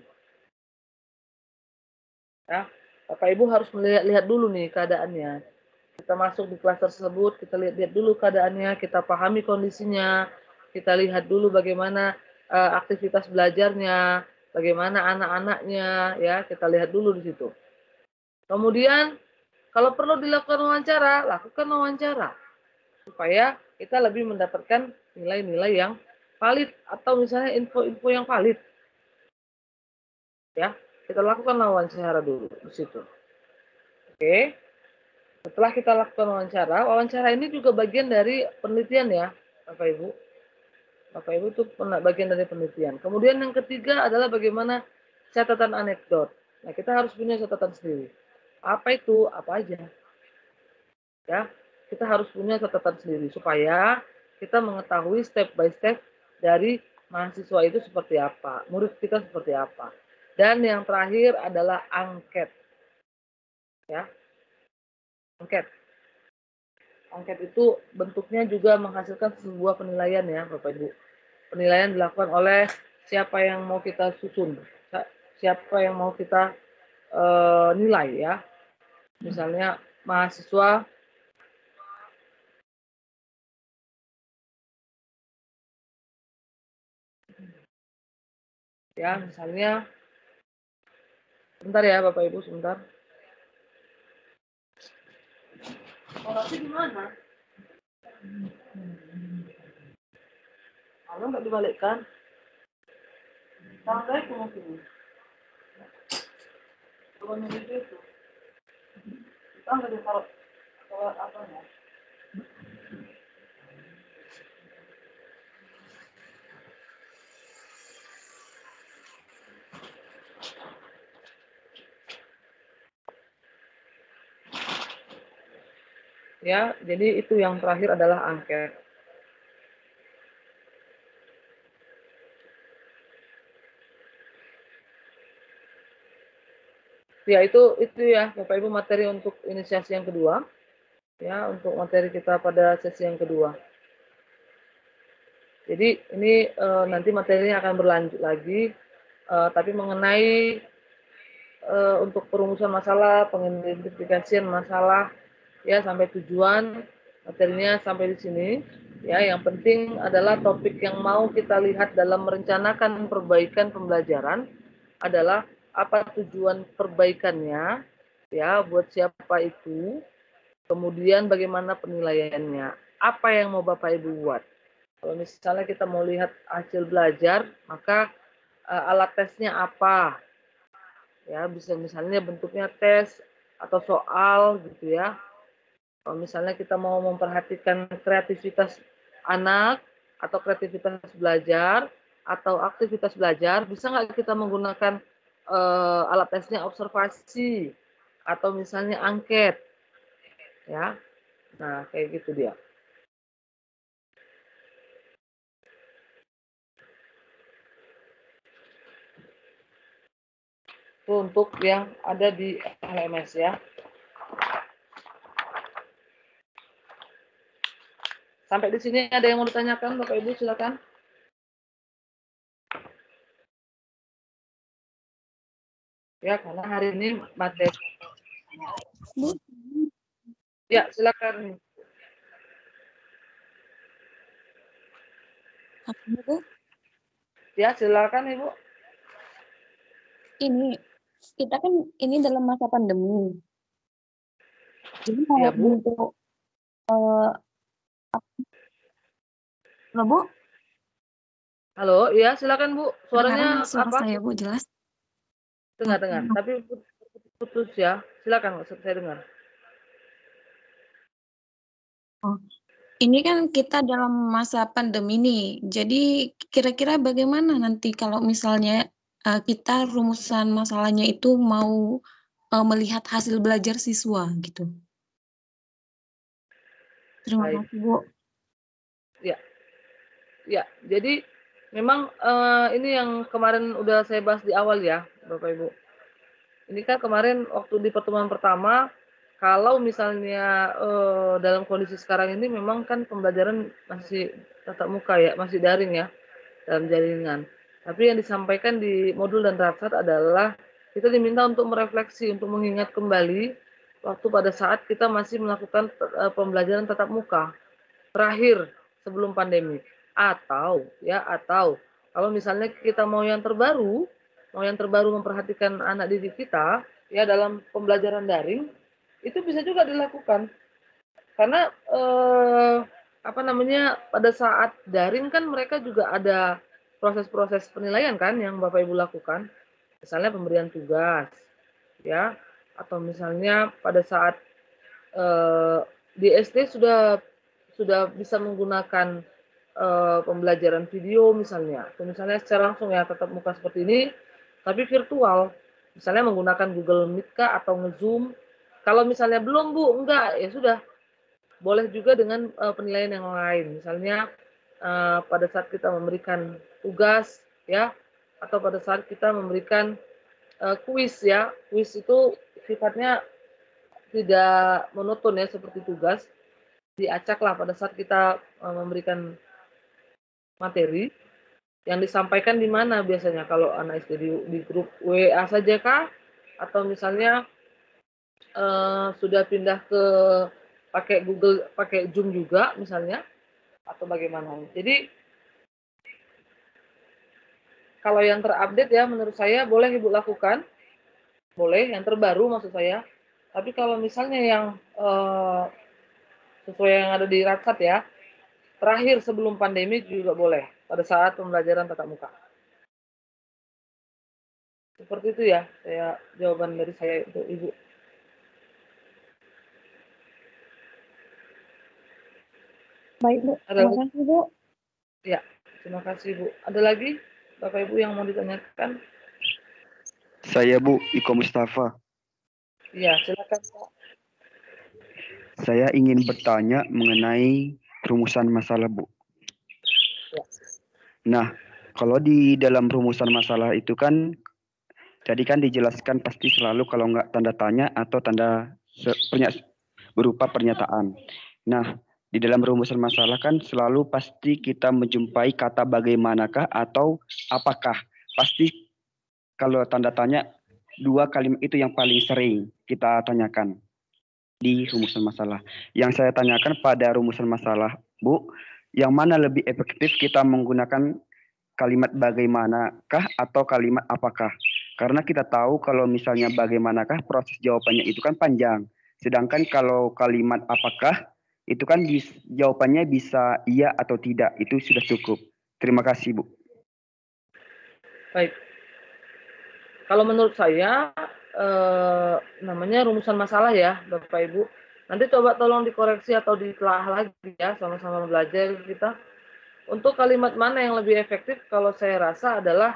Ya, Bapak Ibu harus melihat dulu nih keadaannya. Kita masuk di kelas tersebut, kita lihat dulu keadaannya, kita pahami kondisinya, kita lihat dulu bagaimana aktivitas belajarnya, bagaimana anak-anaknya, ya, kita lihat dulu di situ. Kemudian kalau perlu dilakukan wawancara, lakukan wawancara supaya kita lebih mendapatkan nilai-nilai yang valid atau misalnya info-info yang valid. Ya, kita lakukan wawancara dulu di situ. Oke. Setelah kita lakukan wawancara ini juga bagian dari penelitian ya, Bapak Ibu. Bapak Ibu itu bagian dari penelitian. Kemudian yang ketiga adalah bagaimana catatan anekdot. Nah, kita harus punya catatan sendiri. Apa itu? Apa aja? Ya, kita harus punya catatan sendiri supaya kita mengetahui step by step dari mahasiswa itu seperti apa, murid kita seperti apa. Dan yang terakhir adalah angket. Ya, angket. Angket itu bentuknya juga menghasilkan sebuah penilaian ya, Bapak Ibu. Penilaian dilakukan oleh siapa yang mau kita susun, siapa yang mau kita nilai ya. Misalnya mahasiswa ya, misalnya sebentar ya Bapak Ibu, sebentar. Orasi di mana? Kalau nggak dibalikkan, tangga itu mungkin. Coba milih itu. Kita nggak ditaruh apa ya? Ya, jadi itu yang terakhir adalah angket. Ya, itu ya Bapak Ibu materi untuk inisiasi yang kedua. Ya, untuk materi kita pada sesi yang kedua. Jadi ini nanti materinya akan berlanjut lagi, tapi mengenai untuk perumusan masalah, pengidentifikasian masalah, ya sampai tujuan materinya sampai di sini. Ya, yang penting adalah topik yang mau kita lihat dalam merencanakan perbaikan pembelajaran adalah apa tujuan perbaikannya, ya buat siapa itu, kemudian bagaimana penilaiannya, apa yang mau Bapak Ibu buat. Kalau misalnya kita mau lihat hasil belajar, maka alat tesnya apa? Ya, bisa misalnya bentuknya tes atau soal gitu ya. Kalau misalnya kita mau memperhatikan kreativitas anak atau kreativitas belajar atau aktivitas belajar, bisa nggak kita menggunakan alat tesnya observasi atau misalnya angket, ya. Nah, kayak gitu dia. Itu untuk yang ada di LMS ya. Sampai di sini ada yang mau ditanyakan, Bapak Ibu silakan. Ya, karena hari ini materi. Ya, silakan. Bu? Ya, silakan Ibu. Ini kita kan ini dalam masa pandemi. Jadi mau Ya, Bu. untuk Bu? Halo, iya silakan Bu. Suaranya Suara apa? saya Bu jelas? Dengar, tapi putus ya. Silakan saya dengar. Oh, ini kan kita dalam masa pandemi nih. Jadi kira-kira bagaimana nanti kalau misalnya kita rumusan masalahnya itu mau melihat hasil belajar siswa gitu. Terima kasih Bu. Ya, jadi memang ini yang kemarin udah saya bahas di awal ya, Bapak Ibu. Ini kan kemarin waktu di pertemuan pertama, kalau misalnya dalam kondisi sekarang ini memang kan pembelajaran masih tatap muka ya, masih daring ya, dalam jaringan. Tapi yang disampaikan di modul dan Raksat adalah kita diminta untuk merefleksi, untuk mengingat kembali waktu pada saat kita masih melakukan pembelajaran tatap muka terakhir sebelum pandemi. Atau kalau misalnya kita mau yang terbaru memperhatikan anak didik kita ya dalam pembelajaran daring, itu bisa juga dilakukan. Karena pada saat daring kan mereka juga ada proses-proses penilaian kan yang Bapak Ibu lakukan. Misalnya pemberian tugas ya, atau misalnya pada saat di SD sudah bisa menggunakan pembelajaran video misalnya, atau misalnya secara langsung ya tatap muka seperti ini, tapi virtual, misalnya menggunakan Google Meet kah atau Nge-Zoom Kalau misalnya belum Bu, enggak, ya sudah. Boleh juga dengan penilaian yang lain. Misalnya pada saat kita memberikan tugas ya, atau pada saat kita memberikan kuis ya. Kuis itu sifatnya tidak monoton ya seperti tugas. Diacaklah pada saat kita memberikan materi yang disampaikan di mana biasanya kalau anak SD di grup WA saja kah? Atau misalnya sudah pindah ke pakai Google, pakai Zoom juga misalnya, atau bagaimana? Jadi kalau yang terupdate ya menurut saya boleh Ibu lakukan, boleh yang terbaru maksud saya. Tapi kalau misalnya yang sesuai yang ada di Ratsat ya, terakhir sebelum pandemi juga boleh pada saat pembelajaran tatap muka. Seperti itu ya, jawaban dari saya untuk Ibu. Baik, Bu. Terima kasih, Bu. Ya, terima kasih, Bu. Ada lagi Bapak Ibu yang mau ditanyakan? Saya Bu, Iko Mustafa. Iya, silakan Pak. Saya ingin bertanya mengenai rumusan masalah, Bu. Ya. Nah, kalau di dalam rumusan masalah itu kan, tadi kan dijelaskan pasti selalu kalau nggak tanda tanya atau tanda berupa pernyataan. Nah, di dalam rumusan masalah kan selalu pasti kita menjumpai kata bagaimanakah atau apakah. Pasti kalau tanda tanya, dua kalimat itu yang paling sering kita tanyakan di rumusan masalah. Yang saya tanyakan pada rumusan masalah, Bu, yang mana lebih efektif kita menggunakan kalimat bagaimanakah atau kalimat apakah? Karena kita tahu kalau misalnya bagaimanakah proses jawabannya itu kan panjang. Sedangkan kalau kalimat apakah itu kan jawabannya bisa iya atau tidak. Itu sudah cukup. Terima kasih, Bu. Baik. Kalau menurut saya namanya rumusan masalah ya, Bapak Ibu. Nanti coba tolong dikoreksi atau ditelaah lagi ya, sama-sama belajar kita. Untuk kalimat mana yang lebih efektif, kalau saya rasa adalah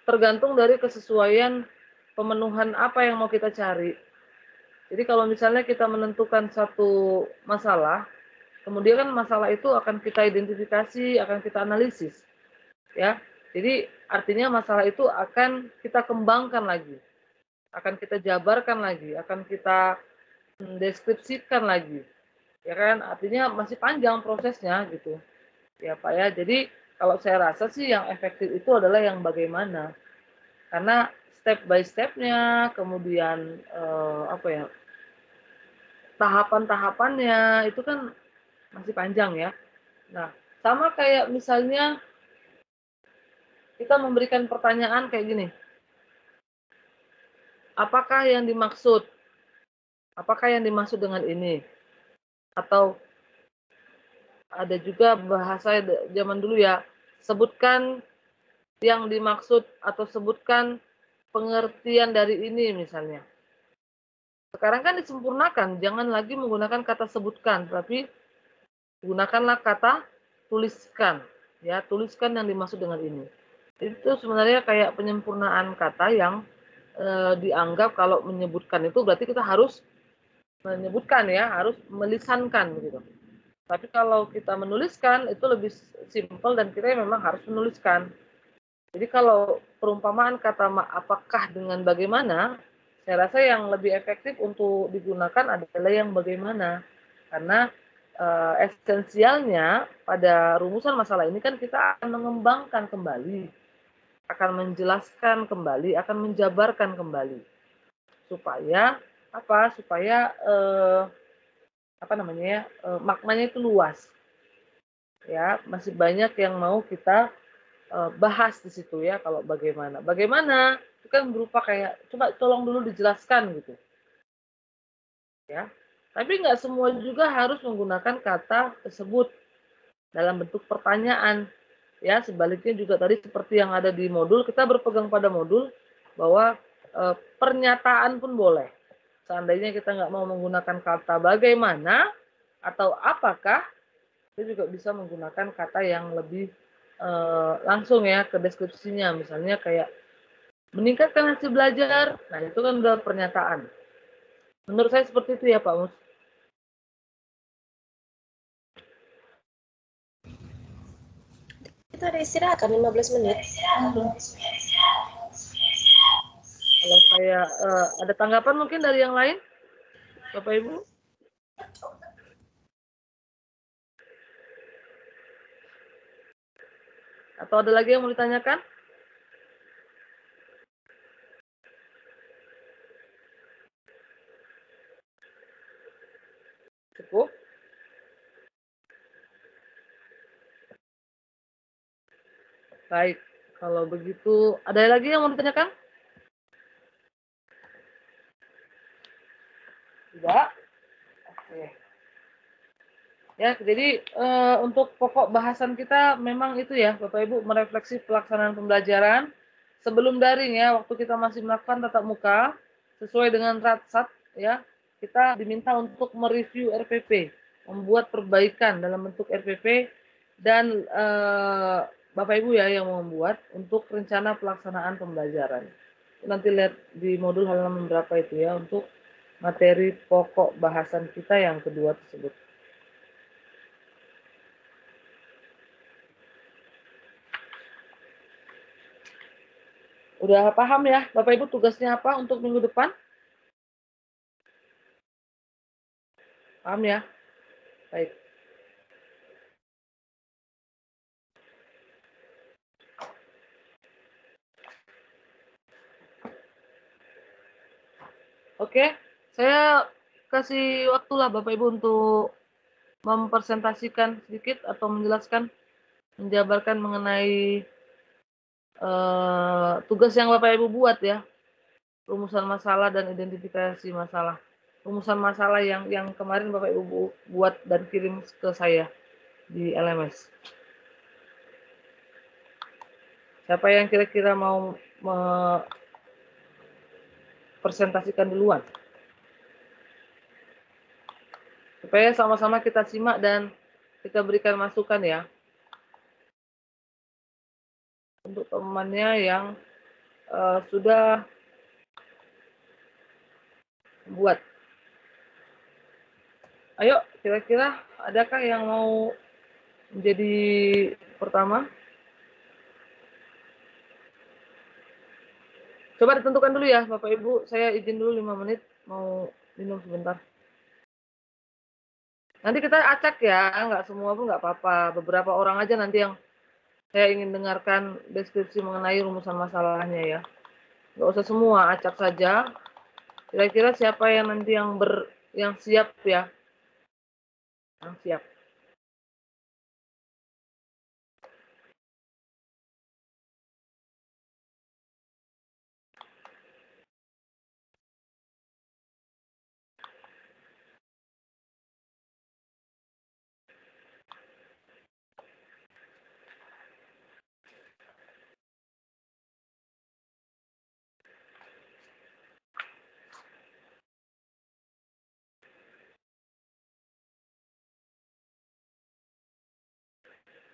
tergantung dari kesesuaian pemenuhan apa yang mau kita cari. Jadi kalau misalnya kita menentukan satu masalah, kemudian kan masalah itu akan kita identifikasi, akan kita analisis. Ya. Jadi artinya masalah itu akan kita kembangkan lagi. Akan kita jabarkan lagi, akan kita deskripsikan lagi. Ya kan? Artinya masih panjang prosesnya gitu. Ya Pak ya. Jadi kalau saya rasa sih yang efektif itu adalah yang bagaimana. Karena step by step-nya, kemudian tahapan-tahapannya itu kan masih panjang ya. Nah, sama kayak misalnya kita memberikan pertanyaan kayak gini. Apakah yang dimaksud? Apakah yang dimaksud dengan ini? Atau ada juga bahasa zaman dulu ya, sebutkan yang dimaksud atau sebutkan pengertian dari ini misalnya. Sekarang kan disempurnakan, jangan lagi menggunakan kata sebutkan, tapi gunakanlah kata tuliskan. Ya, tuliskan yang dimaksud dengan ini. Itu sebenarnya kayak penyempurnaan kata yang dianggap kalau menyebutkan itu berarti kita harus menyebutkan ya, harus melisankan begitu. Tapi kalau kita menuliskan itu lebih simpel dan kita memang harus menuliskan. Jadi kalau perumpamaan kata apakah dengan bagaimana, saya rasa yang lebih efektif untuk digunakan adalah yang bagaimana. Karena esensialnya pada rumusan masalah ini kan kita akan mengembangkan kembali, akan menjelaskan kembali, akan menjabarkan kembali. Supaya apa? Supaya maknanya itu luas. Ya, masih banyak yang mau kita bahas di situ ya kalau bagaimana. Bagaimana itu kan berupa kayak coba tolong dulu dijelaskan gitu. Ya. Tapi nggak semua juga harus menggunakan kata tersebut dalam bentuk pertanyaan. Ya, sebaliknya juga tadi seperti yang ada di modul, kita berpegang pada modul bahwa pernyataan pun boleh. Seandainya kita nggak mau menggunakan kata bagaimana atau apakah, kita juga bisa menggunakan kata yang lebih langsung ya ke deskripsinya. Misalnya kayak meningkatkan hasil belajar, nah itu kan udah pernyataan. Menurut saya seperti itu ya Pak Mus. Kita ada istirahat kan 15 menit. Kalau saya ada tanggapan mungkin dari yang lain, Bapak Ibu? Atau ada lagi yang mau ditanyakan? Cukup? Baik, kalau begitu ada lagi yang mau ditanyakan? Tidak? Oke. Ya, jadi untuk pokok bahasan kita memang itu ya, Bapak Ibu, merefleksi pelaksanaan pembelajaran sebelum daring ya, waktu kita masih melakukan tatap muka sesuai dengan RATSAT ya, kita diminta untuk mereview RPP, membuat perbaikan dalam bentuk RPP dan Bapak Ibu ya yang membuat untuk rencana pelaksanaan pembelajaran. Nanti lihat di modul halaman berapa itu ya untuk materi pokok bahasan kita yang kedua tersebut. Udah paham ya, Bapak Ibu tugasnya apa untuk minggu depan? Paham ya? Baik. Oke, saya kasih waktulah Bapak Ibu untuk mempresentasikan sedikit atau menjelaskan, menjabarkan mengenai tugas yang Bapak Ibu buat ya, rumusan masalah dan identifikasi masalah. Rumusan masalah yang kemarin Bapak Ibu buat dan kirim ke saya di LMS. Siapa yang kira-kira mau presentasikan duluan? Supaya sama-sama kita simak dan kita berikan masukan ya. Untuk temannya yang sudah buat. Ayo, kira-kira adakah yang mau menjadi pertama? Coba ditentukan dulu ya, Bapak Ibu. Saya izin dulu 5 menit, mau minum sebentar. Nanti kita acak ya, nggak semua pun nggak apa-apa. Beberapa orang aja nanti yang saya ingin dengarkan deskripsi mengenai rumusan masalahnya ya. Nggak usah semua, acak saja. Kira-kira siapa yang nanti yang siap ya? Yang siap.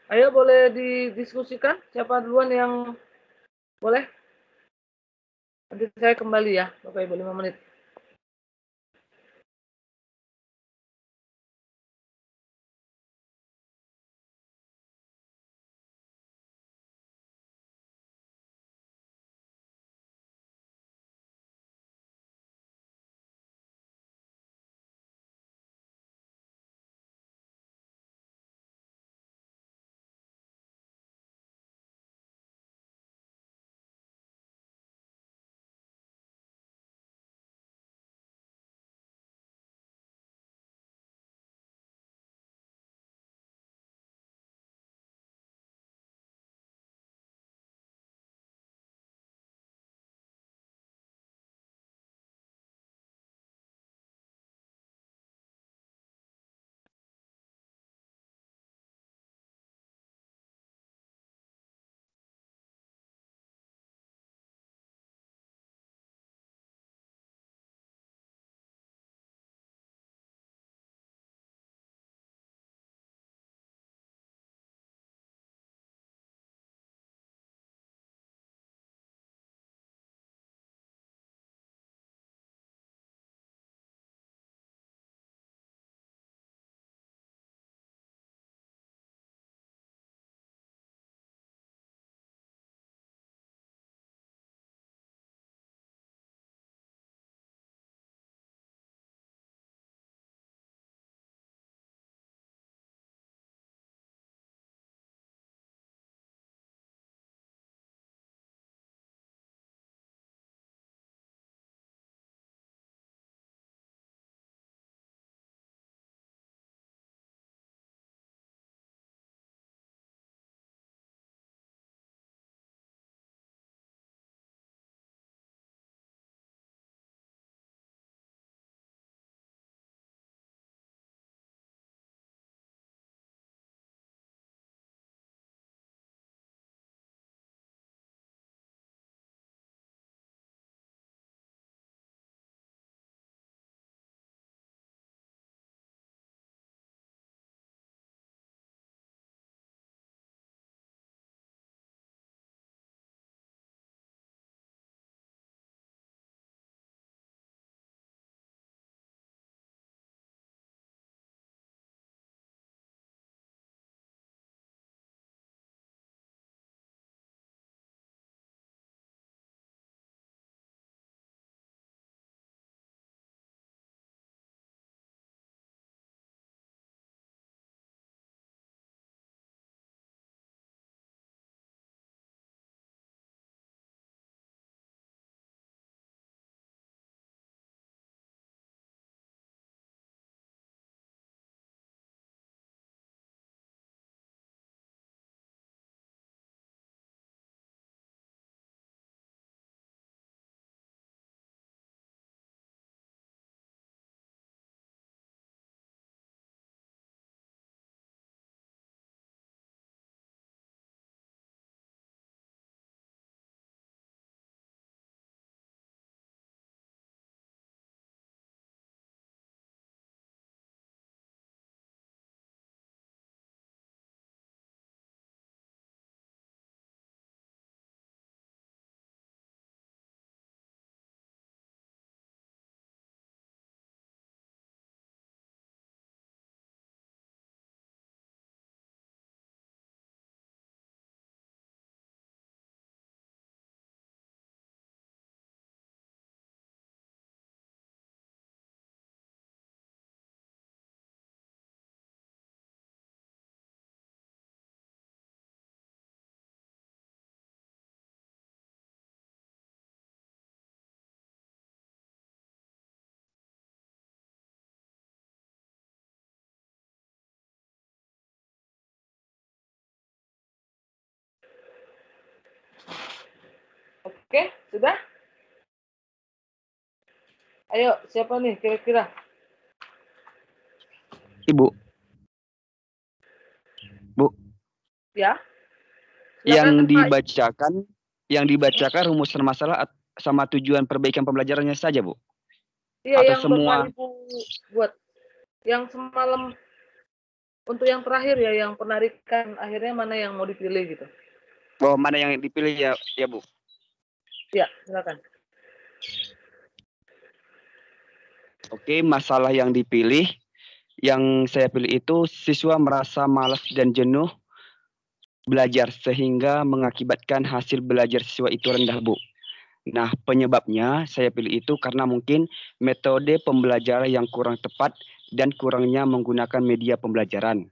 Ayo boleh didiskusikan, siapa duluan yang boleh? Nanti saya kembali ya, Bapak Ibu 5 menit. Oke, sudah? Ayo, siapa nih kira-kira? Ibu. Bu. Ya. Yang Silakan, dibacakan rumusan masalah sama tujuan perbaikan pembelajarannya saja, Bu. Iya, Atau yang semua? Bapak Ibu buat. Yang semalam, untuk yang terakhir ya, yang penarikan akhirnya mana yang mau dipilih gitu. Oh, mana yang dipilih ya, Bu? Ya, silakan. Oke, masalah yang dipilih, yang saya pilih itu siswa merasa malas dan jenuh belajar sehingga mengakibatkan hasil belajar siswa itu rendah, Bu. Nah, penyebabnya saya pilih itu karena mungkin metode pembelajaran yang kurang tepat dan kurangnya menggunakan media pembelajaran.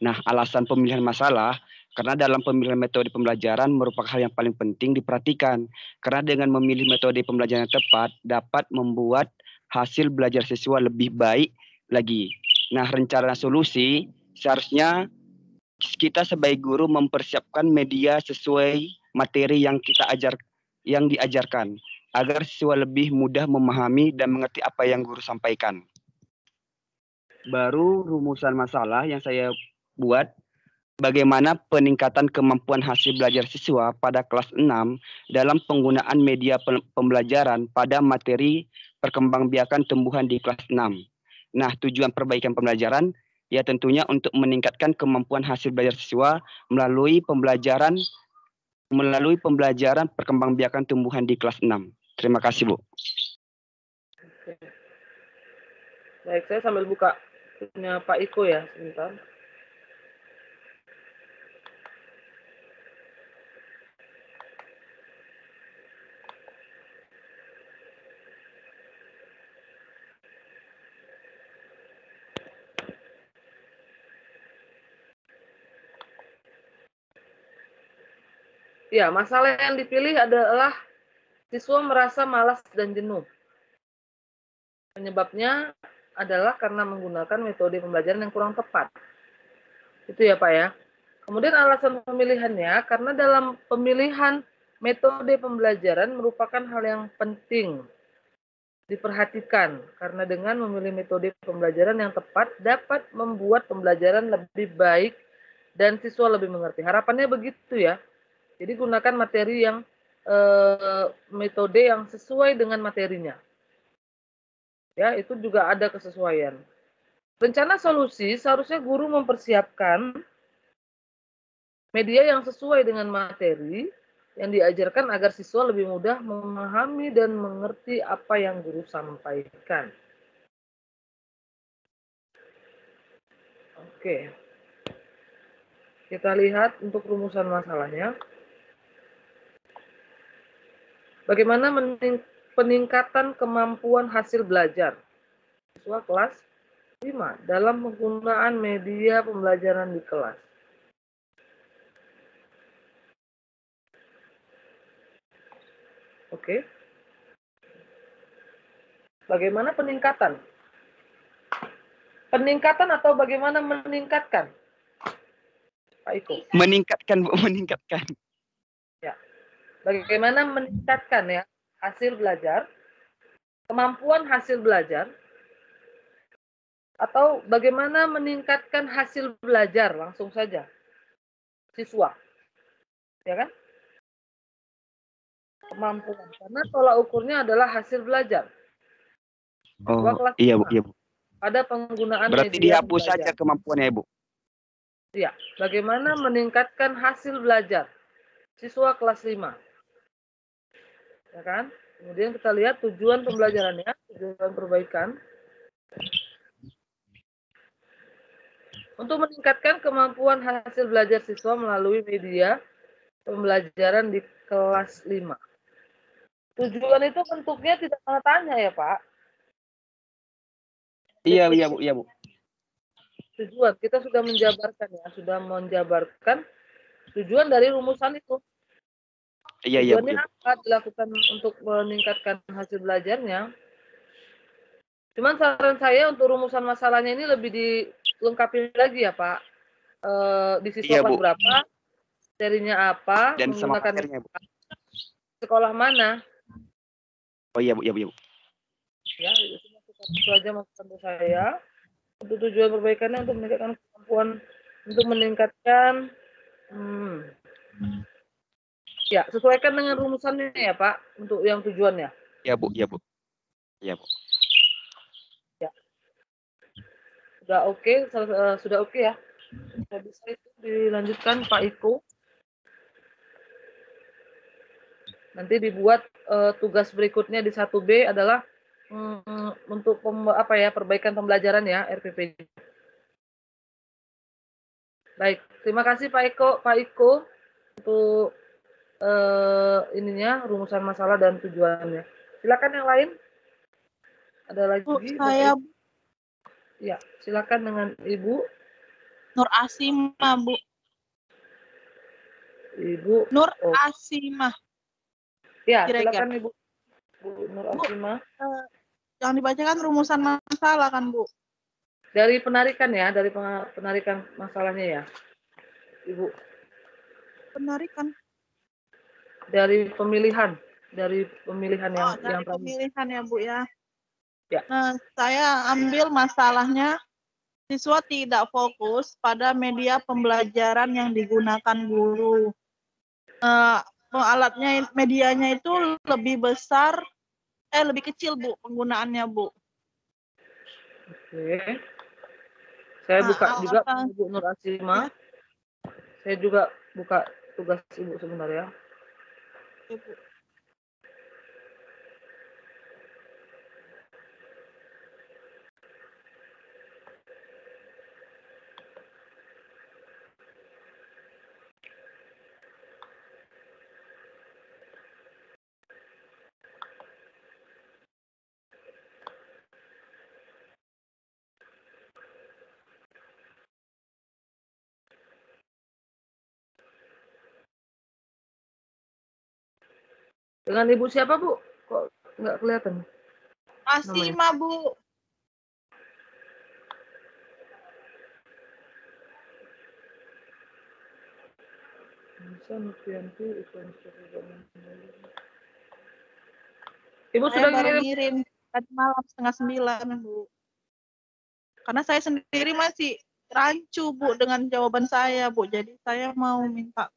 Nah, alasan pemilihan masalah karena dalam pemilihan metode pembelajaran merupakan hal yang paling penting diperhatikan. Karena dengan memilih metode pembelajaran yang tepat dapat membuat hasil belajar siswa lebih baik lagi. Nah, rencana solusi seharusnya kita sebagai guru mempersiapkan media sesuai materi yang diajarkan agar siswa lebih mudah memahami dan mengerti apa yang guru sampaikan. Baru rumusan masalah yang saya buat, bagaimana peningkatan kemampuan hasil belajar siswa pada kelas 6 dalam penggunaan media pembelajaran pada materi perkembangbiakan tumbuhan di kelas 6. Nah, tujuan perbaikan pembelajaran ya tentunya untuk meningkatkan kemampuan hasil belajar siswa melalui pembelajaran perkembangbiakan tumbuhan di kelas 6. Terima kasih, Bu. Oke. Baik, saya sambil buka punya Pak Iko ya, sebentar. Ya, masalah yang dipilih adalah siswa merasa malas dan jenuh. Penyebabnya adalah karena menggunakan metode pembelajaran yang kurang tepat. Itu ya, Pak ya. Kemudian alasan pemilihannya, karena dalam pemilihan metode pembelajaran merupakan hal yang penting diperhatikan. Karena dengan memilih metode pembelajaran yang tepat dapat membuat pembelajaran lebih baik dan siswa lebih mengerti. Harapannya begitu ya. Jadi gunakan materi yang metode yang sesuai dengan materinya. Ya, itu juga ada kesesuaian. Rencana solusi seharusnya guru mempersiapkan media yang sesuai dengan materi yang diajarkan agar siswa lebih mudah memahami dan mengerti apa yang guru sampaikan. Oke. Kita lihat untuk rumusan masalahnya. Bagaimana peningkatan kemampuan hasil belajar siswa kelas 5 dalam penggunaan media pembelajaran di kelas. Oke. Bagaimana peningkatan? Peningkatan atau bagaimana meningkatkan? Pak Iko. Meningkatkan, Bu, meningkatkan. Ya. Bagaimana meningkatkan ya hasil belajar, kemampuan hasil belajar, atau bagaimana meningkatkan hasil belajar langsung saja siswa, ya kan? Kemampuan, karena tolak ukurnya adalah hasil belajar. Oh, iya, Bu, iya, Bu. Pada penggunaan berarti media dihapus belajar. saja kemampuannya, Bu. Ya, bagaimana meningkatkan hasil belajar siswa kelas 5. Ya kan? Kemudian kita lihat tujuan pembelajarannya, tujuan perbaikan. Untuk meningkatkan kemampuan hasil belajar siswa melalui media pembelajaran di kelas 5. Tujuan itu bentuknya tidak tanda tanya ya, Pak? Iya, Bu, iya, Bu. Tujuan, kita sudah menjabarkan tujuan dari rumusan itu. Iya, Tujuannya Bu. apa dilakukan untuk meningkatkan hasil belajarnya? Cuman saran saya untuk rumusan masalahnya ini lebih dilengkapi lagi ya, Pak. Di siswa kelas berapa, materinya apa, dan sama menggunakan materinya, Bu. sekolah mana? Oh iya Bu, ya Bu, ya Bu. Ya, itu aja masukan dari saya. Untuk tujuan perbaikannya untuk meningkatkan kemampuan untuk meningkatkan ya, sesuaikan dengan rumusannya ya, Pak, untuk yang tujuannya. Ya Bu, ya Bu. Ya Bu. Ya. Sudah oke, sudah oke ya. Sudah bisa itu dilanjutkan Pak Iko. Nanti dibuat tugas berikutnya di 1B adalah untuk perbaikan pembelajaran ya RPP. Baik, terima kasih Pak Iko untuk ininya rumusan masalah dan tujuannya. Silakan yang lain. Ada lagi? Bu, saya Ya, silakan dengan Ibu Nur Asimah, Bu. Ibu Nur Asimah. Ya, Siregar. silakan Ibu Nur Asimah. Yang dibacakan rumusan masalah kan, Bu? Dari penarikan ya, dari penarikan masalahnya ya, Ibu. Penarikan. Dari pemilihan yang dari tadi. pemilihan ya, Bu ya. Ya. Nah, saya ambil masalahnya siswa tidak fokus pada media pembelajaran yang digunakan guru. Alatnya, medianya itu lebih kecil, Bu, penggunaannya, Bu. Oke. Saya buka juga Ibu Nur Asimah. Ya. Saya juga buka tugas Ibu sebentar ya. Oke, Bu. Dengan Ibu siapa, Bu? Kok nggak kelihatan? Asimah, Bu. Ibu Saya sudah baru ngirim tadi malam 8:30, Bu. Karena saya sendiri masih rancu, Bu, dengan jawaban saya, Bu. Jadi saya mau minta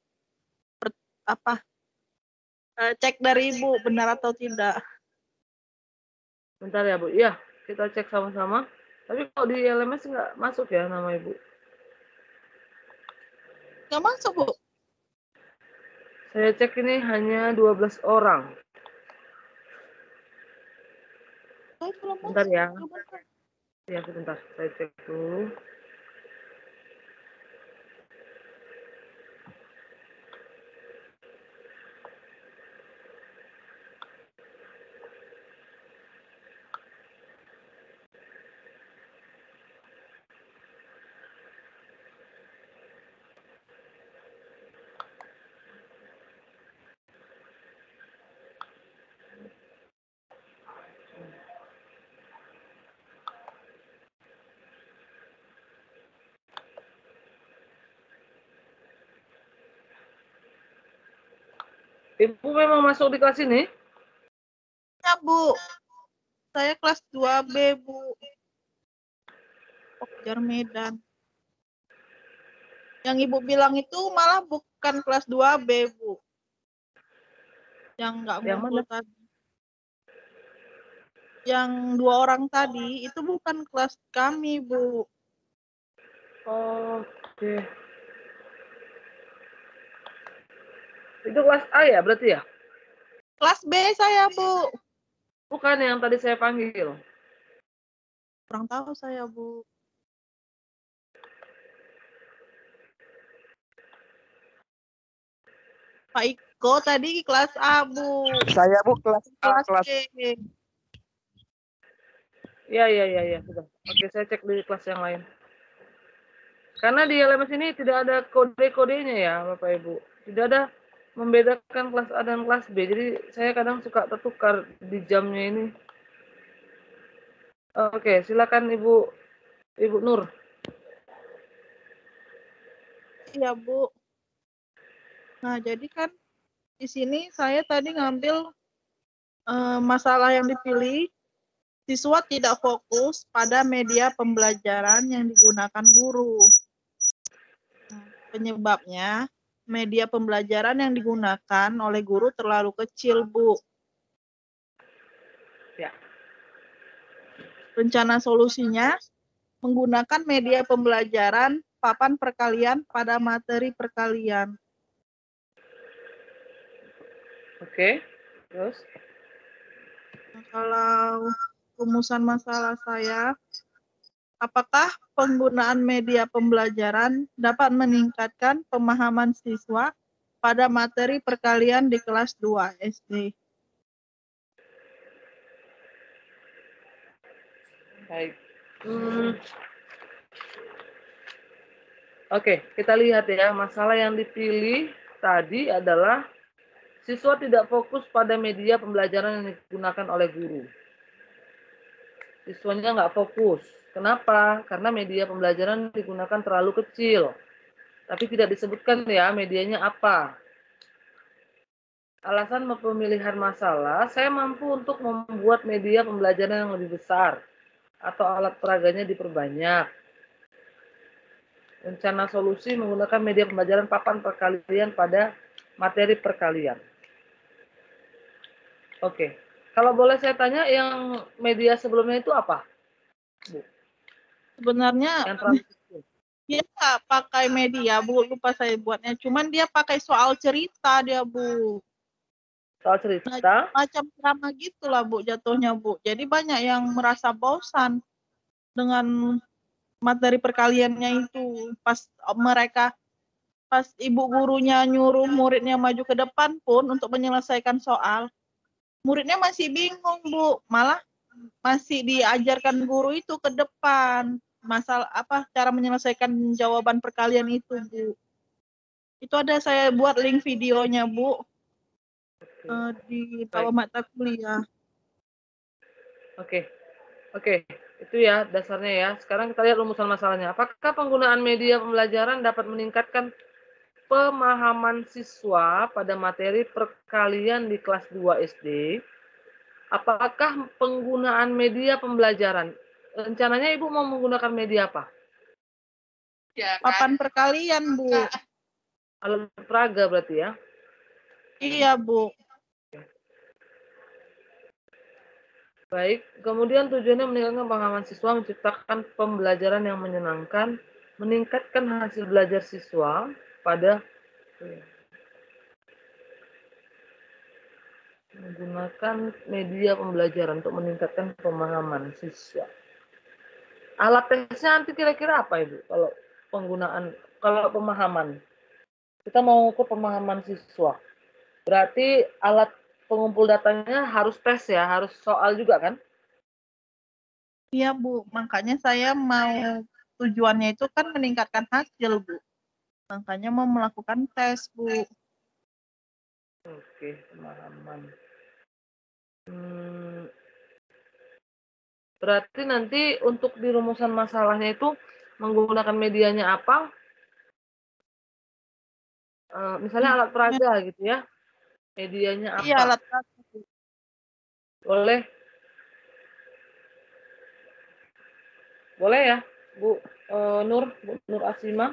cek dari Ibu benar atau tidak. Bentar ya, Bu. Iya, kita cek sama-sama. Tapi kalau di LMS nggak masuk ya nama Ibu? Nggak masuk, Bu. Saya cek ini hanya 12 orang. Bentar ya. Ya, sebentar. Saya cek dulu. Ibu memang masuk di kelas ini? Ya, Bu. Saya kelas 2B, Bu. Pokjar Medan. Yang Ibu bilang itu malah bukan kelas 2B, Bu. Yang nggak ngumpul tadi. Yang 2 orang tadi itu bukan kelas kami, Bu. Oke. Itu kelas A ya berarti ya? Kelas B saya, Bu. Bukan yang tadi saya panggil. Kurang tahu saya, Bu. Pak Iko tadi kelas A, Bu. Saya Bu kelas A, kelas B. Ya, sudah. Oke, saya cek di kelas yang lain. Karena di LMS ini tidak ada kode-kodenya ya, Bapak Ibu. Tidak ada membedakan kelas A dan kelas B. Jadi saya kadang suka tertukar di jamnya ini. Oke, silakan Ibu Nur. Iya, Bu. Nah, jadi kan di sini saya tadi ngambil masalah yang dipilih, siswa tidak fokus pada media pembelajaran yang digunakan guru. Penyebabnya, media pembelajaran yang digunakan oleh guru terlalu kecil, Bu. Ya. Rencana solusinya, menggunakan media pembelajaran papan perkalian pada materi perkalian. Oke, terus? Nah, kalau rumusan masalah saya, apakah penggunaan media pembelajaran dapat meningkatkan pemahaman siswa pada materi perkalian di kelas 2 SD? Baik. Oke, kita lihat ya, masalah yang dipilih tadi adalah siswa tidak fokus pada media pembelajaran yang digunakan oleh guru. Siswanya nggak fokus. Kenapa? Karena media pembelajaran digunakan terlalu kecil. Tapi tidak disebutkan ya medianya apa. Alasan pemilihan masalah, saya mampu untuk membuat media pembelajaran yang lebih besar atau alat peraganya diperbanyak. Rencana solusi menggunakan media pembelajaran papan perkalian pada materi perkalian. Oke, kalau boleh saya tanya yang media sebelumnya itu apa, Bu? Sebenarnya Yang terlalu kecil. dia nggak pakai media, Bu. Lupa saya buatnya. Cuman dia pakai soal cerita dia, Bu. Soal cerita? Macam drama gitulah, Bu, jatuhnya, Bu. Jadi banyak yang merasa bosan dengan materi perkaliannya itu. Pas ibu gurunya nyuruh muridnya maju ke depan pun untuk menyelesaikan soal, muridnya masih bingung, Bu. Malah masih diajarkan guru itu ke depan. Masalah apa cara menyelesaikan jawaban perkalian itu, Bu. Itu ada saya buat link videonya, Bu. Di bawah mata kuliah. Oke, itu ya dasarnya ya. Sekarang kita lihat rumusan masalahnya. Apakah penggunaan media pembelajaran dapat meningkatkan pemahaman siswa pada materi perkalian di kelas 2 SD? Apakah penggunaan media pembelajaran? Rencananya Ibu mau menggunakan media apa? Papan perkalian, Bu. Alat peraga berarti ya? Iya, Bu. Baik, kemudian tujuannya meningkatkan pemahaman siswa, menciptakan pembelajaran yang menyenangkan, meningkatkan hasil belajar siswa pada menggunakan media pembelajaran untuk meningkatkan pemahaman siswa. Alat tesnya nanti kira-kira apa, Ibu? Kalau pemahaman, kita mau ukur pemahaman siswa. Berarti alat pengumpul datanya harus tes ya, harus soal juga kan? Iya, Bu. Makanya saya mau tujuannya itu kan meningkatkan hasil, Bu. Makanya mau melakukan tes, Bu. Oke, pemahaman. Berarti nanti untuk di rumusan masalahnya itu menggunakan medianya apa? Misalnya alat peraga gitu ya. Medianya apa? Iya, alat peraga. Boleh? Boleh ya, Bu Nur Asima?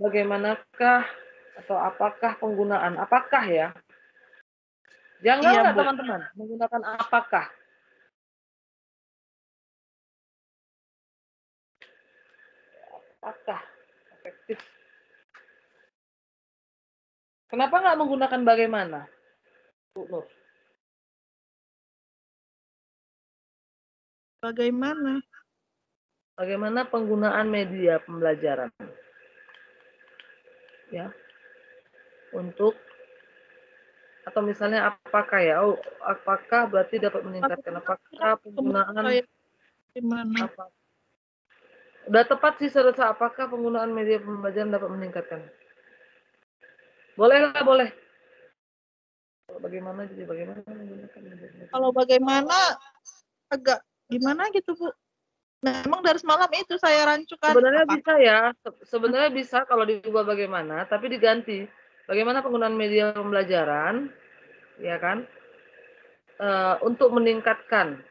Bagaimanakah atau apakah penggunaan? Apakah ya? Jangan Iya, nggak Bu. teman-teman menggunakan apakah? Apakah efektif? Kenapa nggak menggunakan bagaimana, Bu Nur? Bagaimana? Bagaimana penggunaan media pembelajaran? Ya. Untuk atau misalnya apakah ya? Oh, apakah berarti dapat meningkatkan apakah penggunaan apa? Udah tepat sih saya rasa apakah penggunaan media pembelajaran dapat meningkatkan? Boleh lah, boleh. Bagaimana jadi bagaimana menggunakan media pembelajaran? Kalau bagaimana agak gimana gitu, Bu. Memang dari semalam itu saya rancukan. Sebenarnya bisa ya, sebenarnya bisa kalau diubah bagaimana, tapi diganti bagaimana penggunaan media pembelajaran, ya kan, untuk meningkatkan,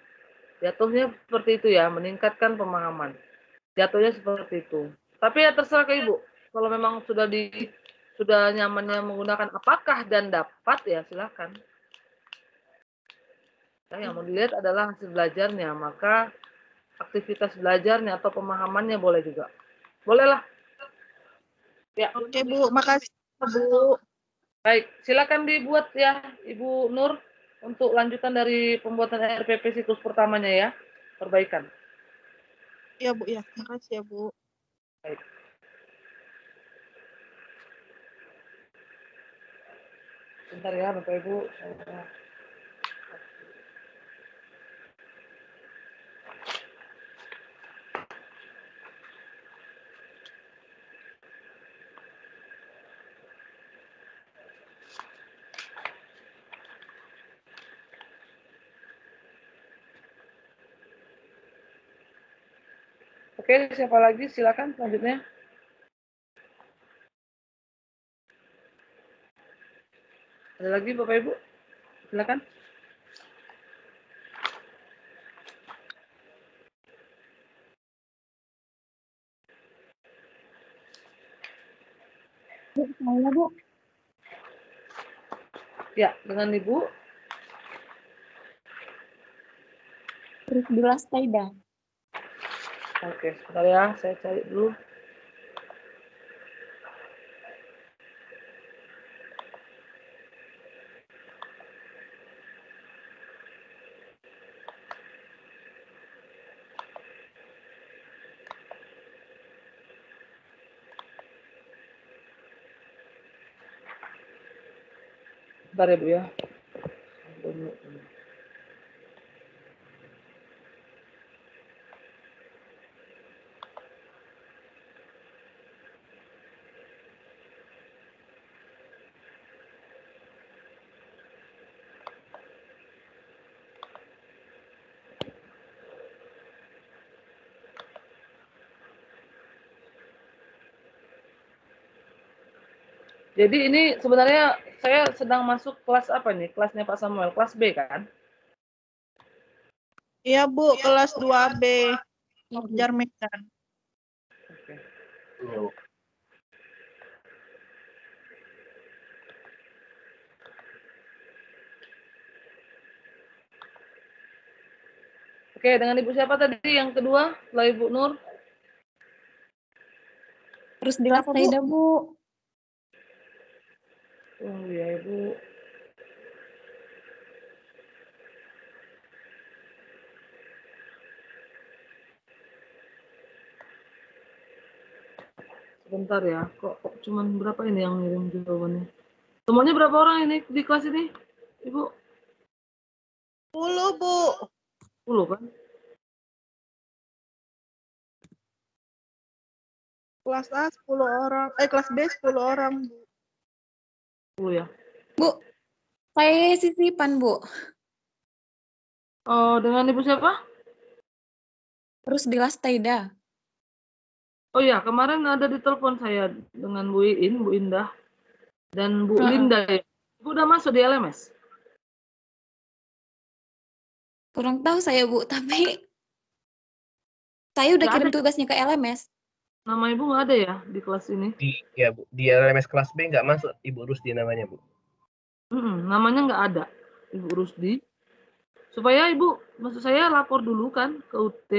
jatuhnya seperti itu ya, meningkatkan pemahaman. Jatuhnya seperti itu. Tapi ya terserah ke Ibu. Kalau memang sudah nyamannya menggunakan apakah dan dapat, ya silakan. Nah, yang mau dilihat adalah hasil belajarnya, maka aktivitas belajarnya atau pemahamannya boleh juga. Bolehlah. Ya. Oke, Bu. Makasih, Bu. Baik, silakan dibuat ya, Ibu Nur, untuk lanjutan dari pembuatan RPP siklus pertamanya ya, perbaikan. Ya, Bu, ya. Makasih ya, Bu. Baik. Bentar ya, Bapak Ibu. Oke, siapa lagi? Silakan selanjutnya. Ada lagi Bapak Ibu? Silakan. Bu, saya Bu. Ya, dengan Ibu. Terus bilas Taida. Oke, sebentar ya, saya cari dulu. Bentar ya Bu ya. Jadi ini sebenarnya saya sedang masuk kelas apa nih? Kelasnya Pak Samuel, kelas B kan? Iya, Bu. Kelas 2B. Jar Medan. Oke. Oke, dengan Ibu siapa tadi yang kedua? Setelah Ibu Nur? Terus bilas Taida, Bu. Oh iya Ibu. Sebentar ya, kok cuman berapa ini yang ngirim jawabannya? Semuanya berapa orang ini di kelas ini, Ibu? 10, Bu. 10 kan? Kelas A 10 orang. Kelas B 10 orang, Bu. 10 ya. Bu, saya sisipan, Bu. Oh, dengan Ibu siapa? Terus bilas Taida. Oh iya, kemarin ada di telepon saya dengan Bu Iin, Bu Indah, dan Bu Linda ya. Ibu udah masuk di LMS? Kurang tahu saya, Bu, tapi saya udah Nggak kirim ada. tugasnya ke LMS. Nama Ibu nggak ada ya di kelas ini? Ya Bu, di LMS kelas B nggak masuk Ibu Rusdi namanya Bu. Namanya nggak ada, Ibu Rusdi. Supaya Ibu, maksud saya lapor dulu kan ke UT,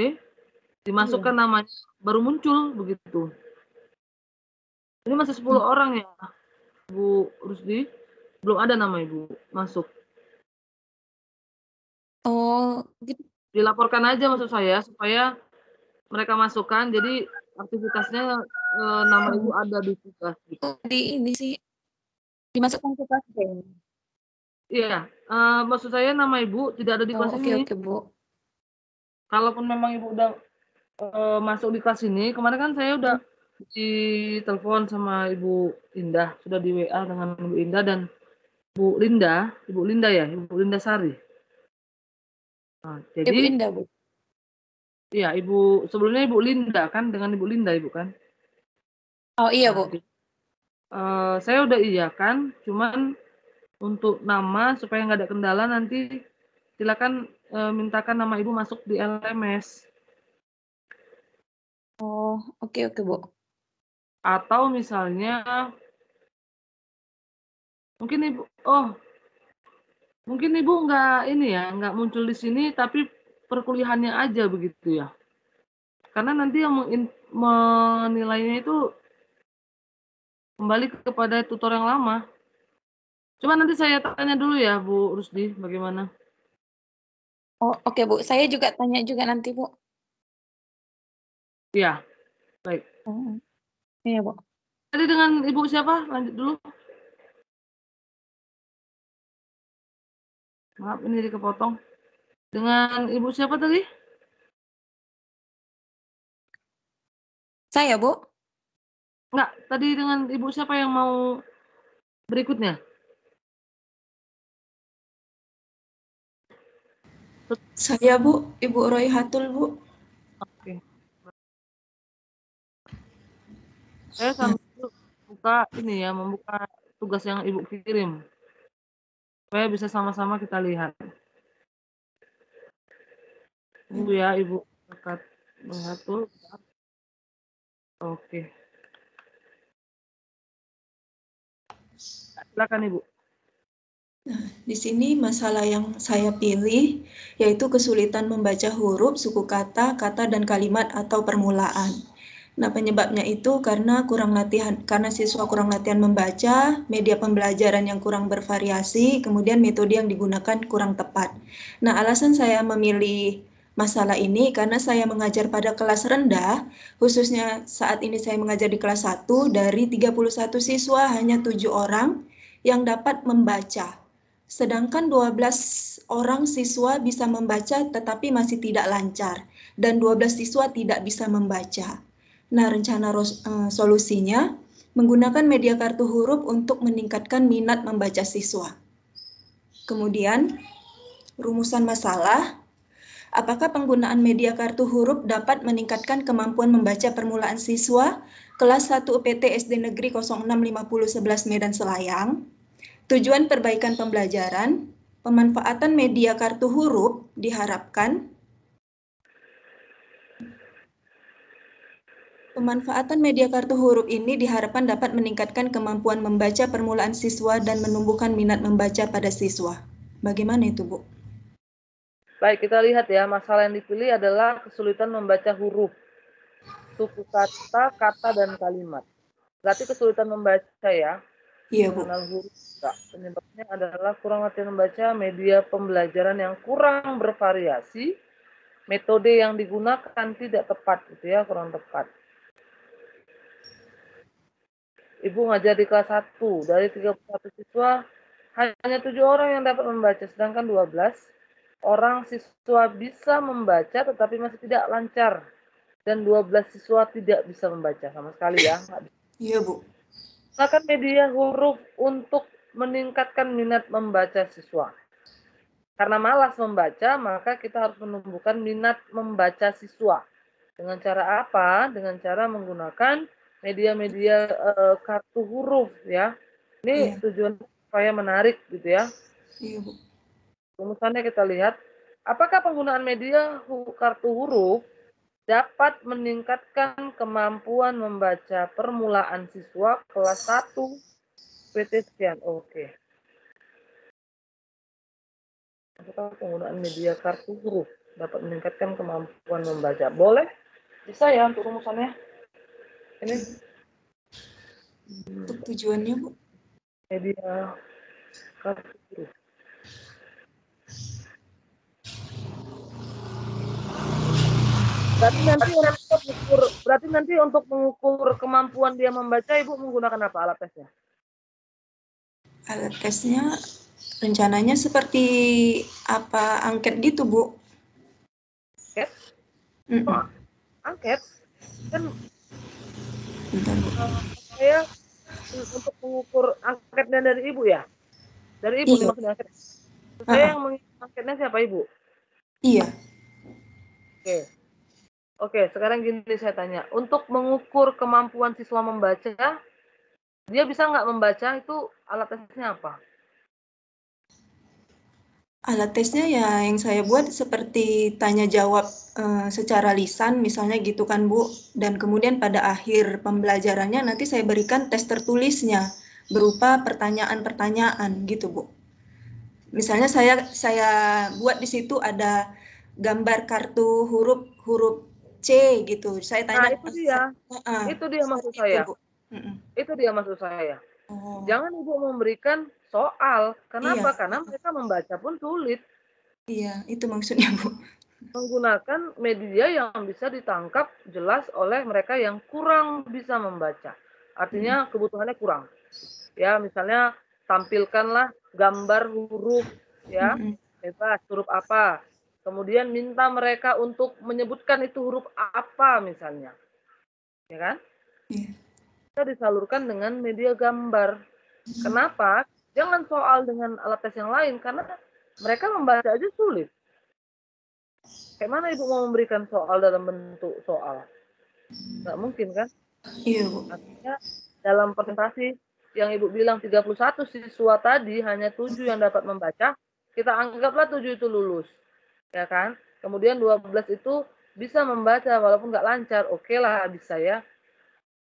dimasukkan namanya, baru muncul begitu. Ini masih 10 orang ya, Bu Rusdi. Belum ada nama Ibu masuk. Oh, gitu. Dilaporkan aja maksud saya, supaya mereka masukkan, jadi aktivitasnya nama Ibu ada di tugas. Gitu. Oh, di ini sih, dimasukkan ke kelas B. Iya, maksud saya nama Ibu tidak ada di kelas ini. Oke, Bu. Kalaupun memang Ibu udah masuk di kelas ini, kemarin kan saya udah ditelepon sama Ibu Indah, sudah di WA dengan Ibu Indah dan Ibu Linda ya, Ibu Linda Sari. Nah, jadi Ibu Indah, Bu. iya, sebelumnya Ibu Linda kan, dengan Ibu Linda Ibu kan. Oh iya, Nah, Bu. Saya udah iyakan, cuman untuk nama supaya nggak ada kendala nanti silakan mintakan nama Ibu masuk di LMS. Oh, oke, Bu. Atau misalnya mungkin Ibu nggak muncul di sini tapi perkuliahannya aja begitu ya. Karena nanti yang menilainya itu kembali kepada tutor yang lama. Cuma nanti saya tanya dulu ya Bu Rusdi bagaimana. Oh, oke, Bu. Saya juga tanya juga nanti, Bu. Iya, baik. Iya, Bu. Tadi dengan Ibu siapa? Lanjut dulu. Maaf ini jadi kepotong. Dengan Ibu siapa tadi? Saya, Bu. Enggak, tadi dengan Ibu siapa yang mau berikutnya? Saya, Bu. Ibu Royhatul, Bu. Oke. Saya sambil membuka tugas yang Ibu kirim. Supaya bisa sama-sama kita lihat. Tunggu ya Ibu Royhatul. Oke. Silakan Ibu. Nah, di sini masalah yang saya pilih yaitu kesulitan membaca huruf, suku kata, kata dan kalimat atau permulaan. Nah, penyebabnya itu karena siswa kurang latihan membaca, media pembelajaran yang kurang bervariasi, kemudian metode yang digunakan kurang tepat. Nah, alasan saya memilih masalah ini karena saya mengajar pada kelas rendah, khususnya saat ini saya mengajar di kelas 1, dari 31 siswa hanya 7 orang yang dapat membaca. Sedangkan 12 orang siswa bisa membaca tetapi masih tidak lancar dan 12 siswa tidak bisa membaca. Nah, rencana solusinya menggunakan media kartu huruf untuk meningkatkan minat membaca siswa. Kemudian, rumusan masalah, apakah penggunaan media kartu huruf dapat meningkatkan kemampuan membaca permulaan siswa kelas 1 UPT SD Negeri 065011 Medan Selayang? Tujuan perbaikan pembelajaran, pemanfaatan media kartu huruf diharapkan ini dapat meningkatkan kemampuan membaca permulaan siswa dan menumbuhkan minat membaca pada siswa. Bagaimana itu, Bu? Baik, kita lihat ya, masalah yang dipilih adalah kesulitan membaca huruf, suku kata, kata, dan kalimat. Berarti kesulitan membaca ya. Iya, Bu. Mengenal huruf juga. Penyebabnya adalah kurang latihan membaca, media pembelajaran yang kurang bervariasi, metode yang digunakan tidak tepat gitu ya, kurang tepat. Ibu ngajar di kelas 1, dari 31 siswa, hanya 7 orang yang dapat membaca, sedangkan 12 orang siswa bisa membaca tetapi masih tidak lancar. Dan 12 siswa tidak bisa membaca sama sekali ya. Iya, Bu. Gunakan media huruf untuk meningkatkan minat membaca siswa. Karena malas membaca, maka kita harus menumbuhkan minat membaca siswa. Dengan cara apa? Dengan cara menggunakan media-media kartu huruf ya. Ini tujuan supaya menarik gitu ya. Iya, Bu. Rumusannya kita lihat, apakah penggunaan media kartu huruf dapat meningkatkan kemampuan membaca permulaan siswa kelas 1 PT sekian. Oke. Apakah penggunaan media kartu huruf dapat meningkatkan kemampuan membaca? Boleh? Bisa ya untuk rumusannya? Ini. Untuk tujuannya, Bu? Media kartu huruf. Berarti nanti untuk mengukur kemampuan dia membaca, Ibu menggunakan apa alat tesnya? Alat tesnya rencananya seperti apa, angket gitu, Bu? Angket? Angket? Kan saya untuk mengukur angketnya dari Ibu ya? Dari Ibu nih maksudnya angket. Saya yang mengikuti angketnya siapa, Ibu? Iya. Oke, sekarang gini saya tanya. Untuk mengukur kemampuan siswa membaca, Dia bisa nggak membaca itu alat tesnya apa? Alat tesnya ya yang saya buat seperti tanya jawab secara lisan misalnya gitu kan Bu. Dan kemudian pada akhir pembelajarannya nanti saya berikan tes tertulisnya berupa pertanyaan-pertanyaan gitu Bu. Misalnya saya buat di situ ada gambar kartu huruf C gitu. Saya Nah, tanya itu dia. Itu dia maksud seperti itu saya. Bu. Itu dia maksud saya. Oh, Jangan Ibu memberikan soal. Kenapa? iya, Karena mereka membaca pun sulit. iya, itu maksudnya Bu. Menggunakan media yang bisa ditangkap jelas oleh mereka yang kurang bisa membaca. Artinya kebutuhannya kurang. Ya, misalnya tampilkanlah gambar huruf ya, bebas huruf apa. Kemudian minta mereka untuk menyebutkan itu huruf apa misalnya. Ya kan? Iya. Bisa disalurkan dengan media gambar. Kenapa? Jangan soal dengan alat tes yang lain karena mereka membaca aja sulit. Kayak mana Ibu mau memberikan soal dalam bentuk soal? Nggak mungkin kan? Iya, Bu. Artinya dalam presentasi yang Ibu bilang 31 siswa tadi hanya 7 yang dapat membaca, kita anggaplah 7 itu lulus. Ya kan? Kemudian 12 itu bisa membaca walaupun nggak lancar, oke lah bisa ya.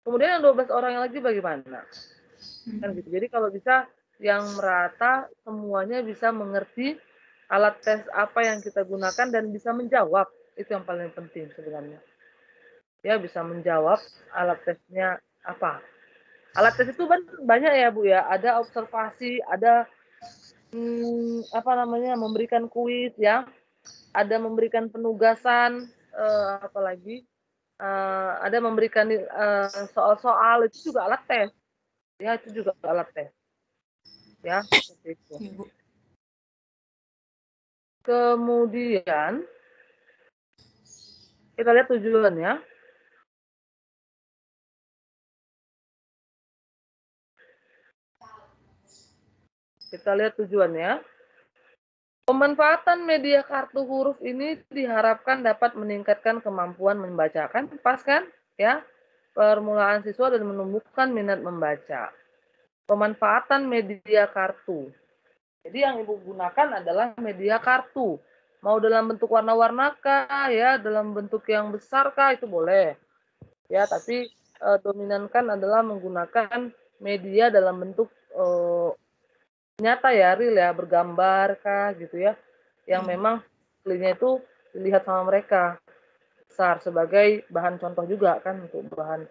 Kemudian yang 12 orang yang lagi bagaimana? Kan gitu. Jadi kalau bisa yang merata semuanya bisa mengerti alat tes apa yang kita gunakan dan bisa menjawab. Itu yang paling penting sebenarnya. Ya bisa menjawab alat tesnya apa. Alat tes itu kan banyak ya Bu ya. Ada observasi, ada apa namanya memberikan kuis ya. Ada memberikan penugasan, apalagi ada memberikan soal-soal itu juga alat tes. Ya itu juga alat tes. Ya seperti itu. Iya, Bu. Kemudian kita lihat tujuannya. Kita lihat tujuannya. Pemanfaatan media kartu huruf ini diharapkan dapat meningkatkan kemampuan membacakan, pas kan? Ya, permulaan siswa dan menumbuhkan minat membaca. Pemanfaatan media kartu. Jadi yang Ibu gunakan adalah media kartu. Mau dalam bentuk warna-warna kah, ya, dalam bentuk yang besar kah, itu boleh. Ya, tapi dominankan adalah menggunakan media dalam bentuk nyata ya, real ya, bergambar kah gitu ya, yang memang aslinya itu dilihat sama mereka besar sebagai bahan contoh juga kan untuk bahan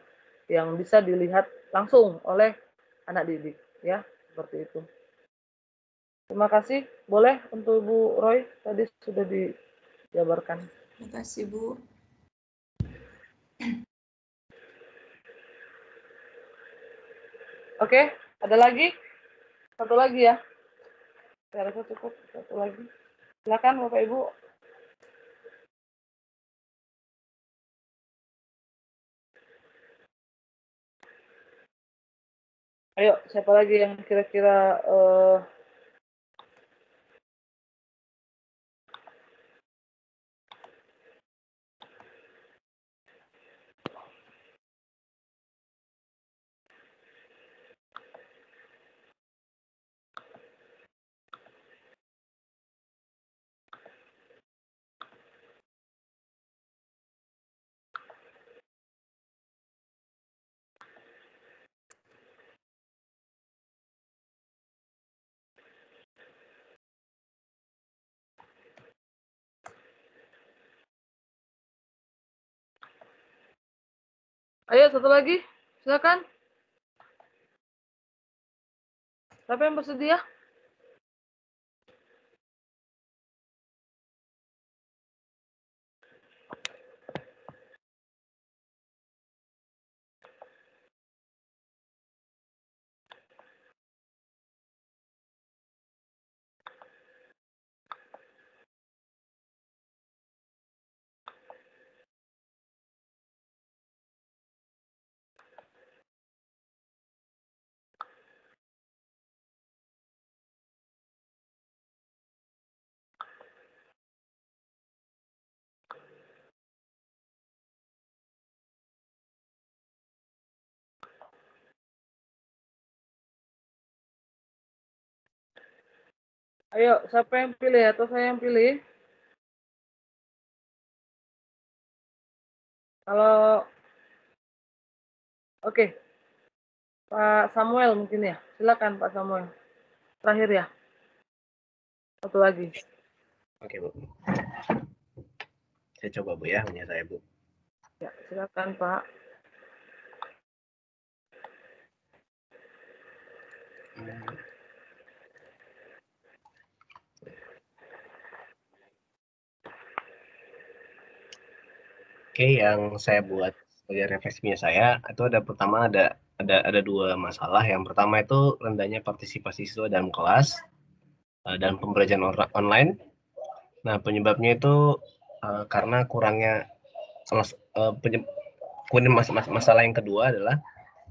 yang bisa dilihat langsung oleh anak didik ya, seperti itu. Terima kasih. Boleh untuk Bu Roy tadi sudah dijabarkan. Terima kasih, Bu. Oke, ada lagi? Satu lagi ya. Saya rasa cukup. Satu lagi. Silakan Bapak Ibu. Ayo, siapa lagi yang kira-kira ayo satu lagi, silakan. Siapa yang bersedia? Ayo, siapa yang pilih atau saya yang pilih? Kalau oke, Pak Samuel mungkin ya. Silakan Pak Samuel. Terakhir ya. Satu lagi. Oke, Bu. Saya coba, Bu, ya, hanya saya, Bu. Ya, silakan Pak. Oke, yang saya buat sebagai refleksinya saya itu pertama ada dua masalah. Yang pertama itu rendahnya partisipasi siswa dalam kelas dan pembelajaran online. Nah, penyebabnya itu karena kurangnya masalah yang kedua adalah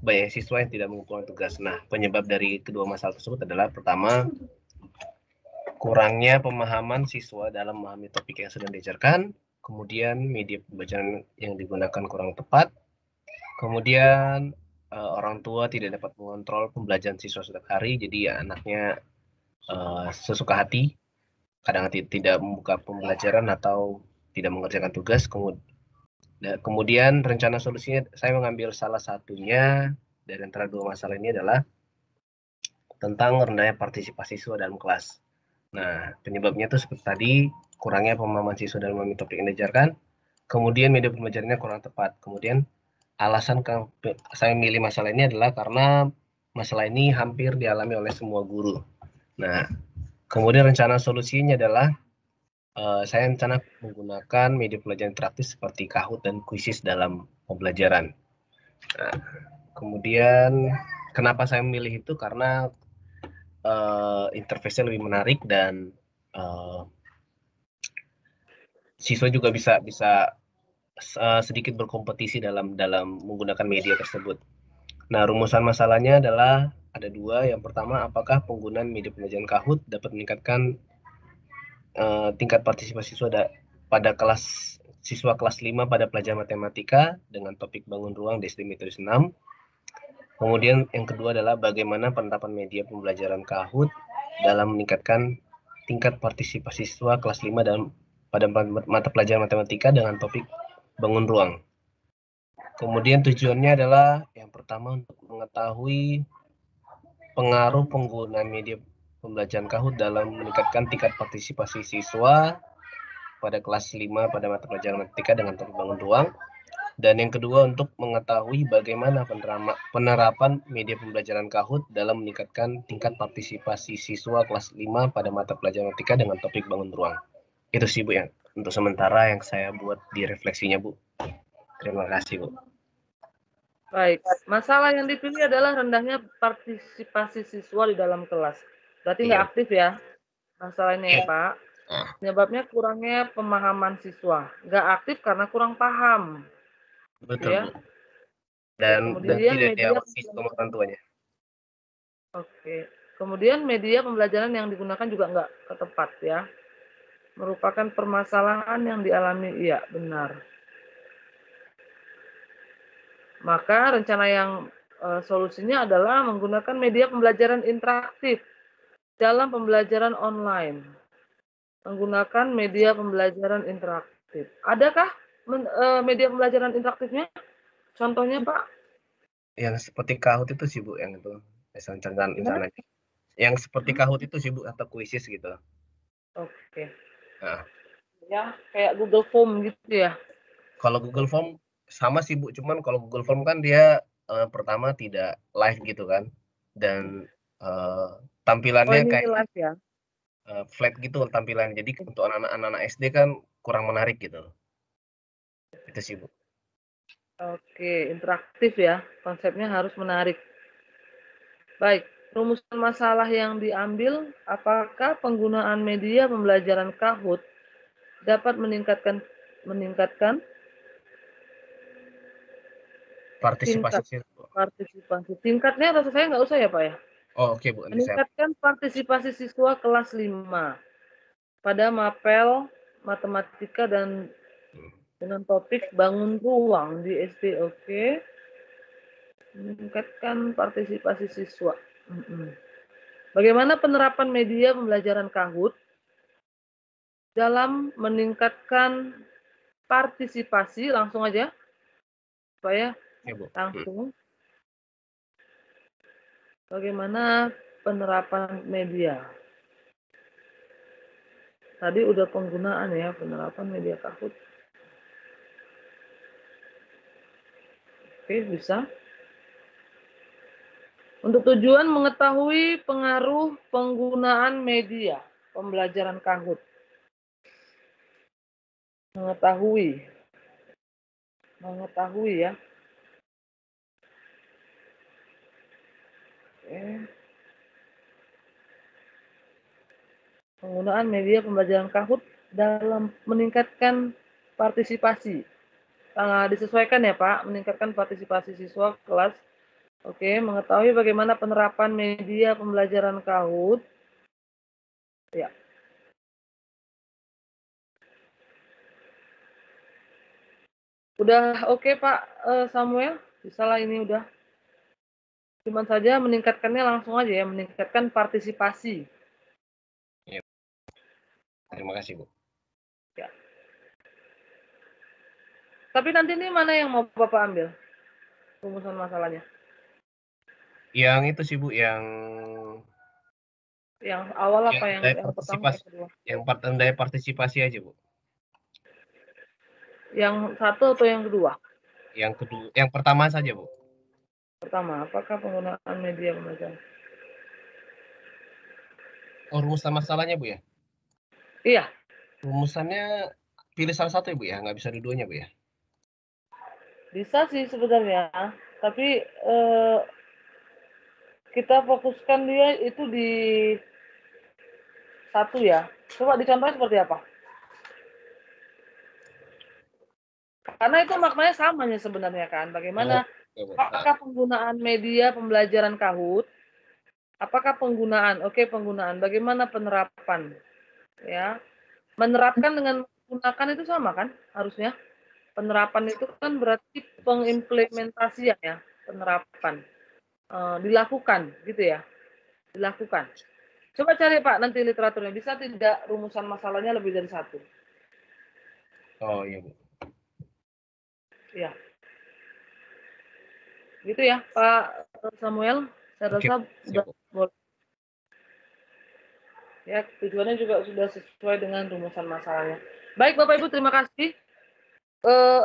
banyak siswa yang tidak mengumpulkan tugas. Nah, penyebab dari kedua masalah tersebut adalah pertama, kurangnya pemahaman siswa dalam memahami topik yang sedang diajarkan, kemudian media pembelajaran yang digunakan kurang tepat, kemudian orang tua tidak dapat mengontrol pembelajaran siswa setiap hari, jadi anaknya sesuka hati, kadang tidak membuka pembelajaran atau tidak mengerjakan tugas. Kemudian rencana solusinya saya mengambil salah satunya dari antara dua masalah ini adalah tentang rendahnya partisipasi siswa dalam kelas. Nah, penyebabnya itu seperti tadi, kurangnya pemahaman siswa dalam memahami topik yang diajarkan, kemudian media pembelajarannya kurang tepat. Kemudian alasan saya memilih masalah ini adalah karena masalah ini hampir dialami oleh semua guru. Nah, kemudian rencana solusinya adalah saya rencana menggunakan media pembelajaran interaktif seperti Kahoot dan Quizizz dalam pembelajaran. Nah, kemudian kenapa saya memilih itu karena interface-nya lebih menarik dan siswa juga bisa sedikit berkompetisi dalam menggunakan media tersebut. Nah, rumusan masalahnya adalah ada dua. Yang pertama, apakah penggunaan media pembelajaran Kahoot dapat meningkatkan tingkat partisipasi siswa pada siswa kelas 5 pada pelajaran matematika dengan topik bangun ruang di SD Metodis 6. Kemudian yang kedua adalah bagaimana penerapan media pembelajaran Kahoot dalam meningkatkan tingkat partisipasi siswa kelas 5 pada mata pelajaran matematika dengan topik bangun ruang. Kemudian tujuannya adalah yang pertama untuk mengetahui pengaruh penggunaan media pembelajaran Kahoot dalam meningkatkan tingkat partisipasi siswa pada kelas 5 pada mata pelajaran matematika dengan topik bangun ruang. Dan yang kedua untuk mengetahui bagaimana penerapan media pembelajaran Kahoot dalam meningkatkan tingkat partisipasi siswa kelas 5 pada mata pelajaran matematika dengan topik bangun ruang. Itu sih, Bu, yang untuk sementara yang saya buat di refleksinya, Bu. Terima kasih, Bu. Baik, masalah yang dipilih adalah rendahnya partisipasi siswa di dalam kelas. Berarti nggak aktif ya masalahnya ya, Pak. Penyebabnya kurangnya pemahaman siswa. Nggak aktif karena kurang paham. Betul, ya. Bu. Dan tidak diawasi sama orang tuanya. Oke. Kemudian media pembelajaran yang digunakan juga nggak tepat ya. Merupakan permasalahan yang dialami, iya benar. Maka rencana yang solusinya adalah menggunakan media pembelajaran interaktif dalam pembelajaran online. Menggunakan media pembelajaran interaktif. Adakah media pembelajaran interaktifnya? Contohnya, Pak? Yang seperti Kahoot itu sih, Bu, yang itu. Misalnya. Yang seperti Kahoot itu sih, Bu, atau Quizizz gitu. Oke. Nah. Ya, kayak Google Form gitu ya? Kalau Google Form sama sih, Bu. Cuman kalau Google Form kan dia pertama tidak live gitu kan. Dan tampilannya kayak live ya? Flat gitu tampilannya. Jadi untuk anak-anak SD kan kurang menarik gitu. Itu sih, Bu. Oke, interaktif ya. Konsepnya harus menarik. Baik, rumusan masalah yang diambil, apakah penggunaan media pembelajaran Kahoot dapat meningkatkan partisipasi. Tingkatnya rasa saya nggak usah ya, Pak ya? Oh, oke, Bu. Meningkatkan partisipasi siswa kelas 5 pada mapel matematika dan dengan topik bangun ruang di SD. Oke. Meningkatkan partisipasi siswa. Bagaimana penerapan media pembelajaran Kahoot dalam meningkatkan partisipasi, langsung aja, supaya Ya, Bu. langsung. Bagaimana penerapan media? Tadi udah penggunaan ya, penerapan media Kahoot. Oke, bisa. Untuk tujuan mengetahui pengaruh penggunaan media pembelajaran Kahoot. Mengetahui ya. Oke. Penggunaan media pembelajaran Kahoot dalam meningkatkan partisipasi. Disesuaikan ya Pak, meningkatkan partisipasi siswa kelas. Oke, mengetahui bagaimana penerapan media pembelajaran Kahoot. Ya. Udah oke Pak Samuel, bisalah ini udah. Cuman saja meningkatkannya langsung aja ya, meningkatkan partisipasi. Ya. Terima kasih, Bu. Ya. Tapi nanti ini mana yang mau Bapak ambil? Rumusan masalahnya. Yang itu sih, Bu, yang awal apa yang pertama yang kedua? Yang tanda partisipasi aja, Bu. Yang satu atau yang kedua? Yang kedua, yang pertama saja, Bu. Pertama, apakah penggunaan media pembelajaran? Oh, rumusan masalahnya, Bu ya? Iya. Rumusannya pilih salah satu ya, Bu ya? Nggak bisa dua-duanya, Bu ya? Bisa sih sebenarnya, tapi kita fokuskan dia itu di satu ya. Coba dicontohin seperti apa? Karena itu maknanya samanya sebenarnya kan. Bagaimana apakah penggunaan media pembelajaran Kahoot? Apakah penggunaan? Oke, penggunaan. Bagaimana penerapan? Ya. Menerapkan dengan menggunakan itu sama kan harusnya? Penerapan itu kan berarti pengimplementasian ya, penerapan. Dilakukan gitu ya. Dilakukan. Coba cari Pak nanti literaturnya. Bisa tidak rumusan masalahnya lebih dari satu? Oh iya, Bu. Ya. Gitu ya Pak Samuel. Saya rasa sudah boleh. Ya, tujuannya juga sudah sesuai dengan rumusan masalahnya. Baik Bapak Ibu, terima kasih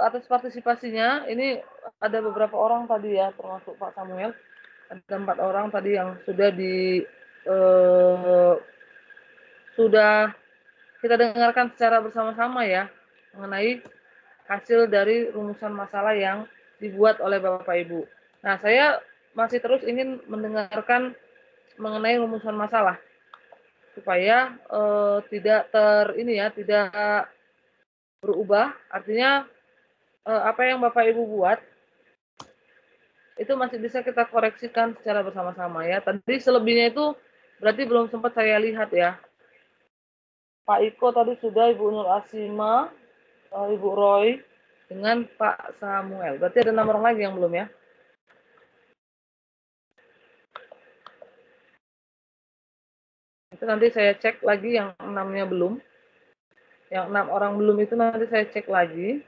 atas partisipasinya. Ini ada beberapa orang tadi ya, termasuk Pak Samuel. Ada 4 orang tadi yang sudah sudah kita dengarkan secara bersama-sama ya mengenai hasil dari rumusan masalah yang dibuat oleh Bapak Ibu. Nah, saya masih terus ingin mendengarkan mengenai rumusan masalah supaya tidak tidak berubah. Artinya apa yang Bapak Ibu buat itu masih bisa kita koreksikan secara bersama-sama ya. Tadi selebihnya itu berarti belum sempat saya lihat ya. Pak Iko tadi sudah, Ibu Nur Asima, Ibu Roy, dengan Pak Samuel. Berarti ada 6 orang lagi yang belum ya? Itu nanti saya cek lagi yang 6-nya belum. Yang 6 orang belum itu nanti saya cek lagi.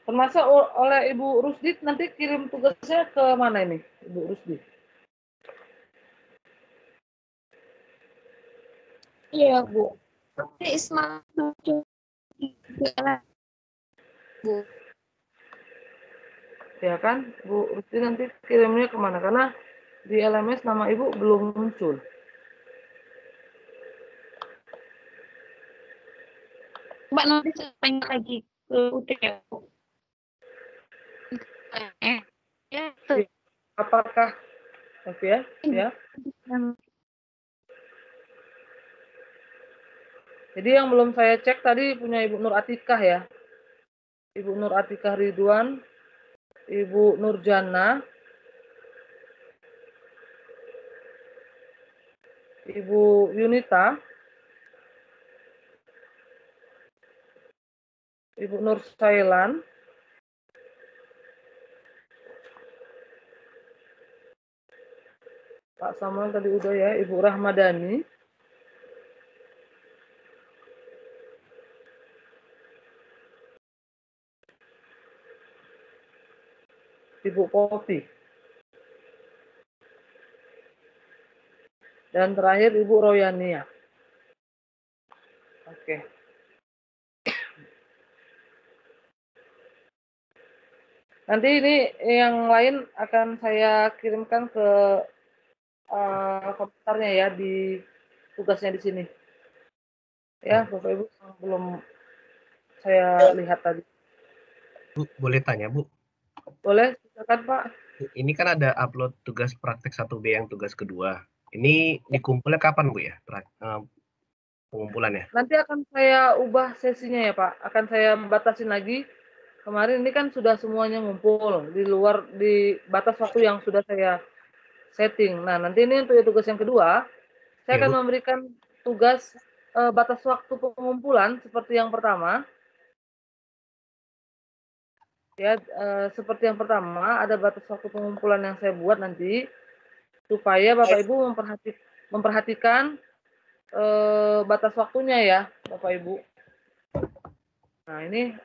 Termasuk oleh Ibu Rusdi, nanti kirim tugasnya ke mana ini, Ibu Rusdi? Iya, Bu. Isma Bu. Ya kan, Bu Rusdi nanti kirimnya kemana? Karena di LMS nama Ibu belum muncul. Mbak nanti saya tanya lagi ke UT ya, Bu. Apakah oke ya? Jadi yang belum saya cek tadi punya Ibu Nur Atikah ya. Ibu Nur Atikah Ridwan, Ibu Nurjana, Ibu Yunita, Ibu Nur Sailan, Pak Samuel tadi udah ya, Ibu Rahmadani. Ibu Popi. Dan terakhir Ibu Royania. Oke. Nanti ini yang lain akan saya kirimkan ke komentarnya ya di tugasnya di sini. Ya, Bapak Ibu yang belum saya lihat tadi. Bu, boleh tanya, Bu? Boleh, silakan Pak. Bu, ini kan ada upload tugas praktek 1B yang tugas kedua. Ini dikumpulnya kapan, Bu ya? Pengumpulannya? Nanti akan saya ubah sesinya ya Pak. Akan saya batasin lagi. Kemarin ini kan sudah semuanya ngumpul di luar di batas waktu yang sudah saya setting. Nah, nanti ini untuk tugas yang kedua, saya Ya, akan Bu. memberikan tugas batas waktu pengumpulan seperti yang pertama. Ya, seperti yang pertama ada batas waktu pengumpulan yang saya buat nanti supaya Bapak Ibu memperhatikan batas waktunya ya, Bapak Ibu. Nah, ini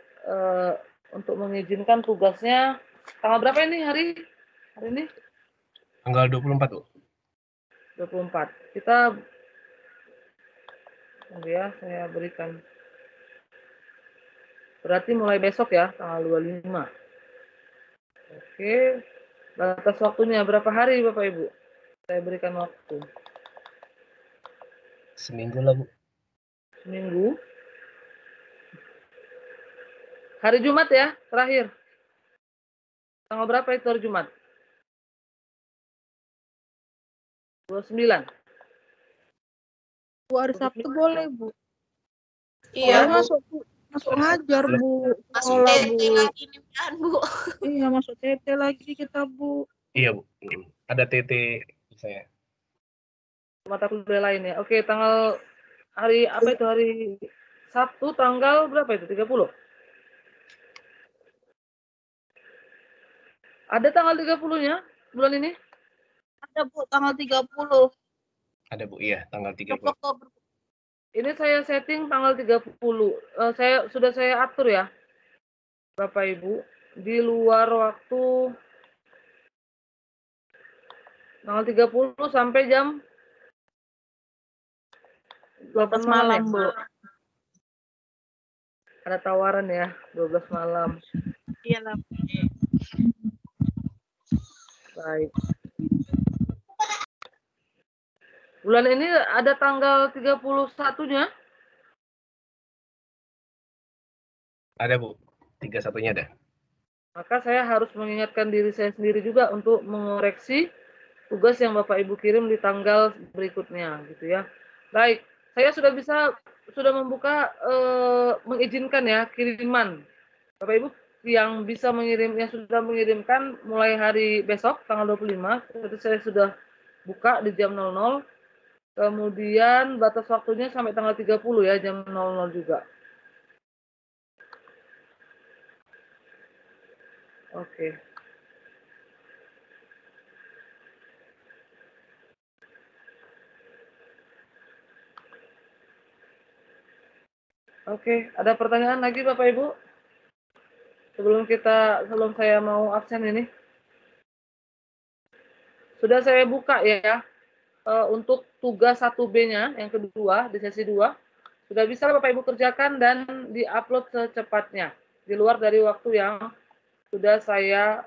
untuk mengizinkan tugasnya tanggal berapa ini hari ini? Tanggal 24, Bu. 24. Kita ya, saya berikan. Berarti mulai besok ya, tanggal 25. Oke. Batas waktunya berapa hari Bapak Ibu? Saya berikan waktu. Seminggu lah, Bu. Seminggu. Hari Jumat ya, terakhir. Tanggal berapa itu hari Jumat? 29. Bu, hari Sabtu boleh, Bu. Iya, Bu. Masuk ngajar, Bu. Masuk Sekolah, TT Bu. lagi nih kan, Bu. Iya, masuk TT lagi kita, Bu. Iya, Bu. Ada TT saya. Mata kuliah lain ya. Oke, tanggal hari apa itu hari Sabtu tanggal berapa itu? 30. Ada tanggal 30-nya bulan ini? Ada, Bu, tanggal 30. Ada, Bu. Iya, tanggal 30. Oktober. Ini saya setting tanggal 30. Sudah saya atur ya. Bapak Ibu, di luar waktu tanggal 30 sampai jam 8 malam ya. Bu. Ada tawaran ya, 12 malam. Iya lah. Baik. Bulan ini ada tanggal 31-nya? Ada, Bu. 31-nya ada. Maka saya harus mengingatkan diri saya sendiri juga untuk mengoreksi tugas yang Bapak Ibu kirim di tanggal berikutnya gitu ya. Baik, saya sudah membuka mengizinkan ya kiriman. Bapak Ibu yang bisa yang sudah mengirimkan mulai hari besok tanggal 25, itu saya sudah buka di jam 00. Kemudian batas waktunya sampai tanggal 30 ya, jam 00 juga. Oke. Oke, ada pertanyaan lagi Bapak Ibu? Sebelum saya mau absen ini. Sudah saya buka ya, untuk tugas 1B-nya yang kedua di sesi 2. Sudah bisa Bapak Ibu kerjakan dan di-upload secepatnya. Di luar dari waktu yang sudah saya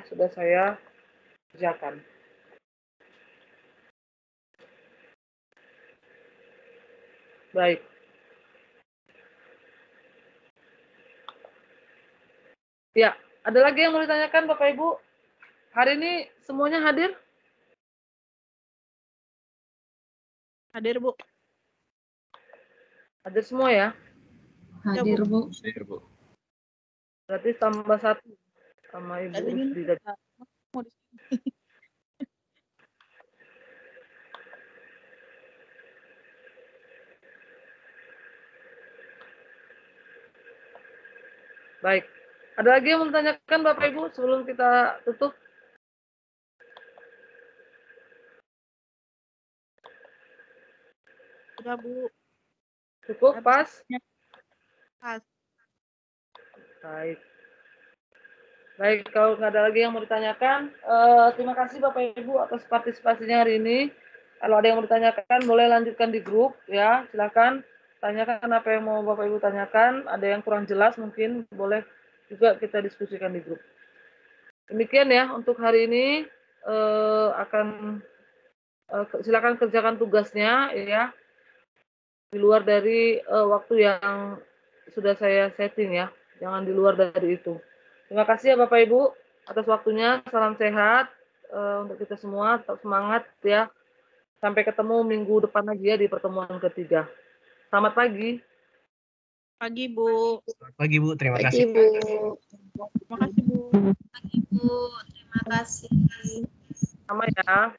sudah saya kerjakan. Baik. Ya, ada lagi yang mau ditanyakan Bapak Ibu? Hari ini semuanya hadir? Hadir, Bu. Hadir semua ya? Hadir, Bu. Hadir, Bu. Berarti tambah 1 sama Ibu Rusdi tadi. Baik. Ada lagi yang mau ditanyakan Bapak Ibu sebelum kita tutup? Enggak, Bu. Cukup, pas? Pas. Baik. Baik, kalau nggak ada lagi yang mau ditanyakan, terima kasih Bapak Ibu atas partisipasinya hari ini. Kalau ada yang mau ditanyakan, boleh lanjutkan di grup ya. Silakan tanyakan apa yang mau Bapak Ibu tanyakan. Ada yang kurang jelas mungkin boleh juga kita diskusikan di grup. Demikian ya untuk hari ini. Silakan kerjakan tugasnya ya. Di luar dari waktu yang sudah saya setting ya. Jangan di luar dari itu. Terima kasih ya Bapak Ibu atas waktunya. Salam sehat untuk kita semua. Tetap semangat ya. Sampai ketemu minggu depan lagi ya di pertemuan ketiga. Selamat pagi. Pagi, Bu. Selamat pagi, Bu. Terima Pagi, kasih. Bu. Terima kasih, Bu. Pagi, Bu. Terima kasih. Sama ya.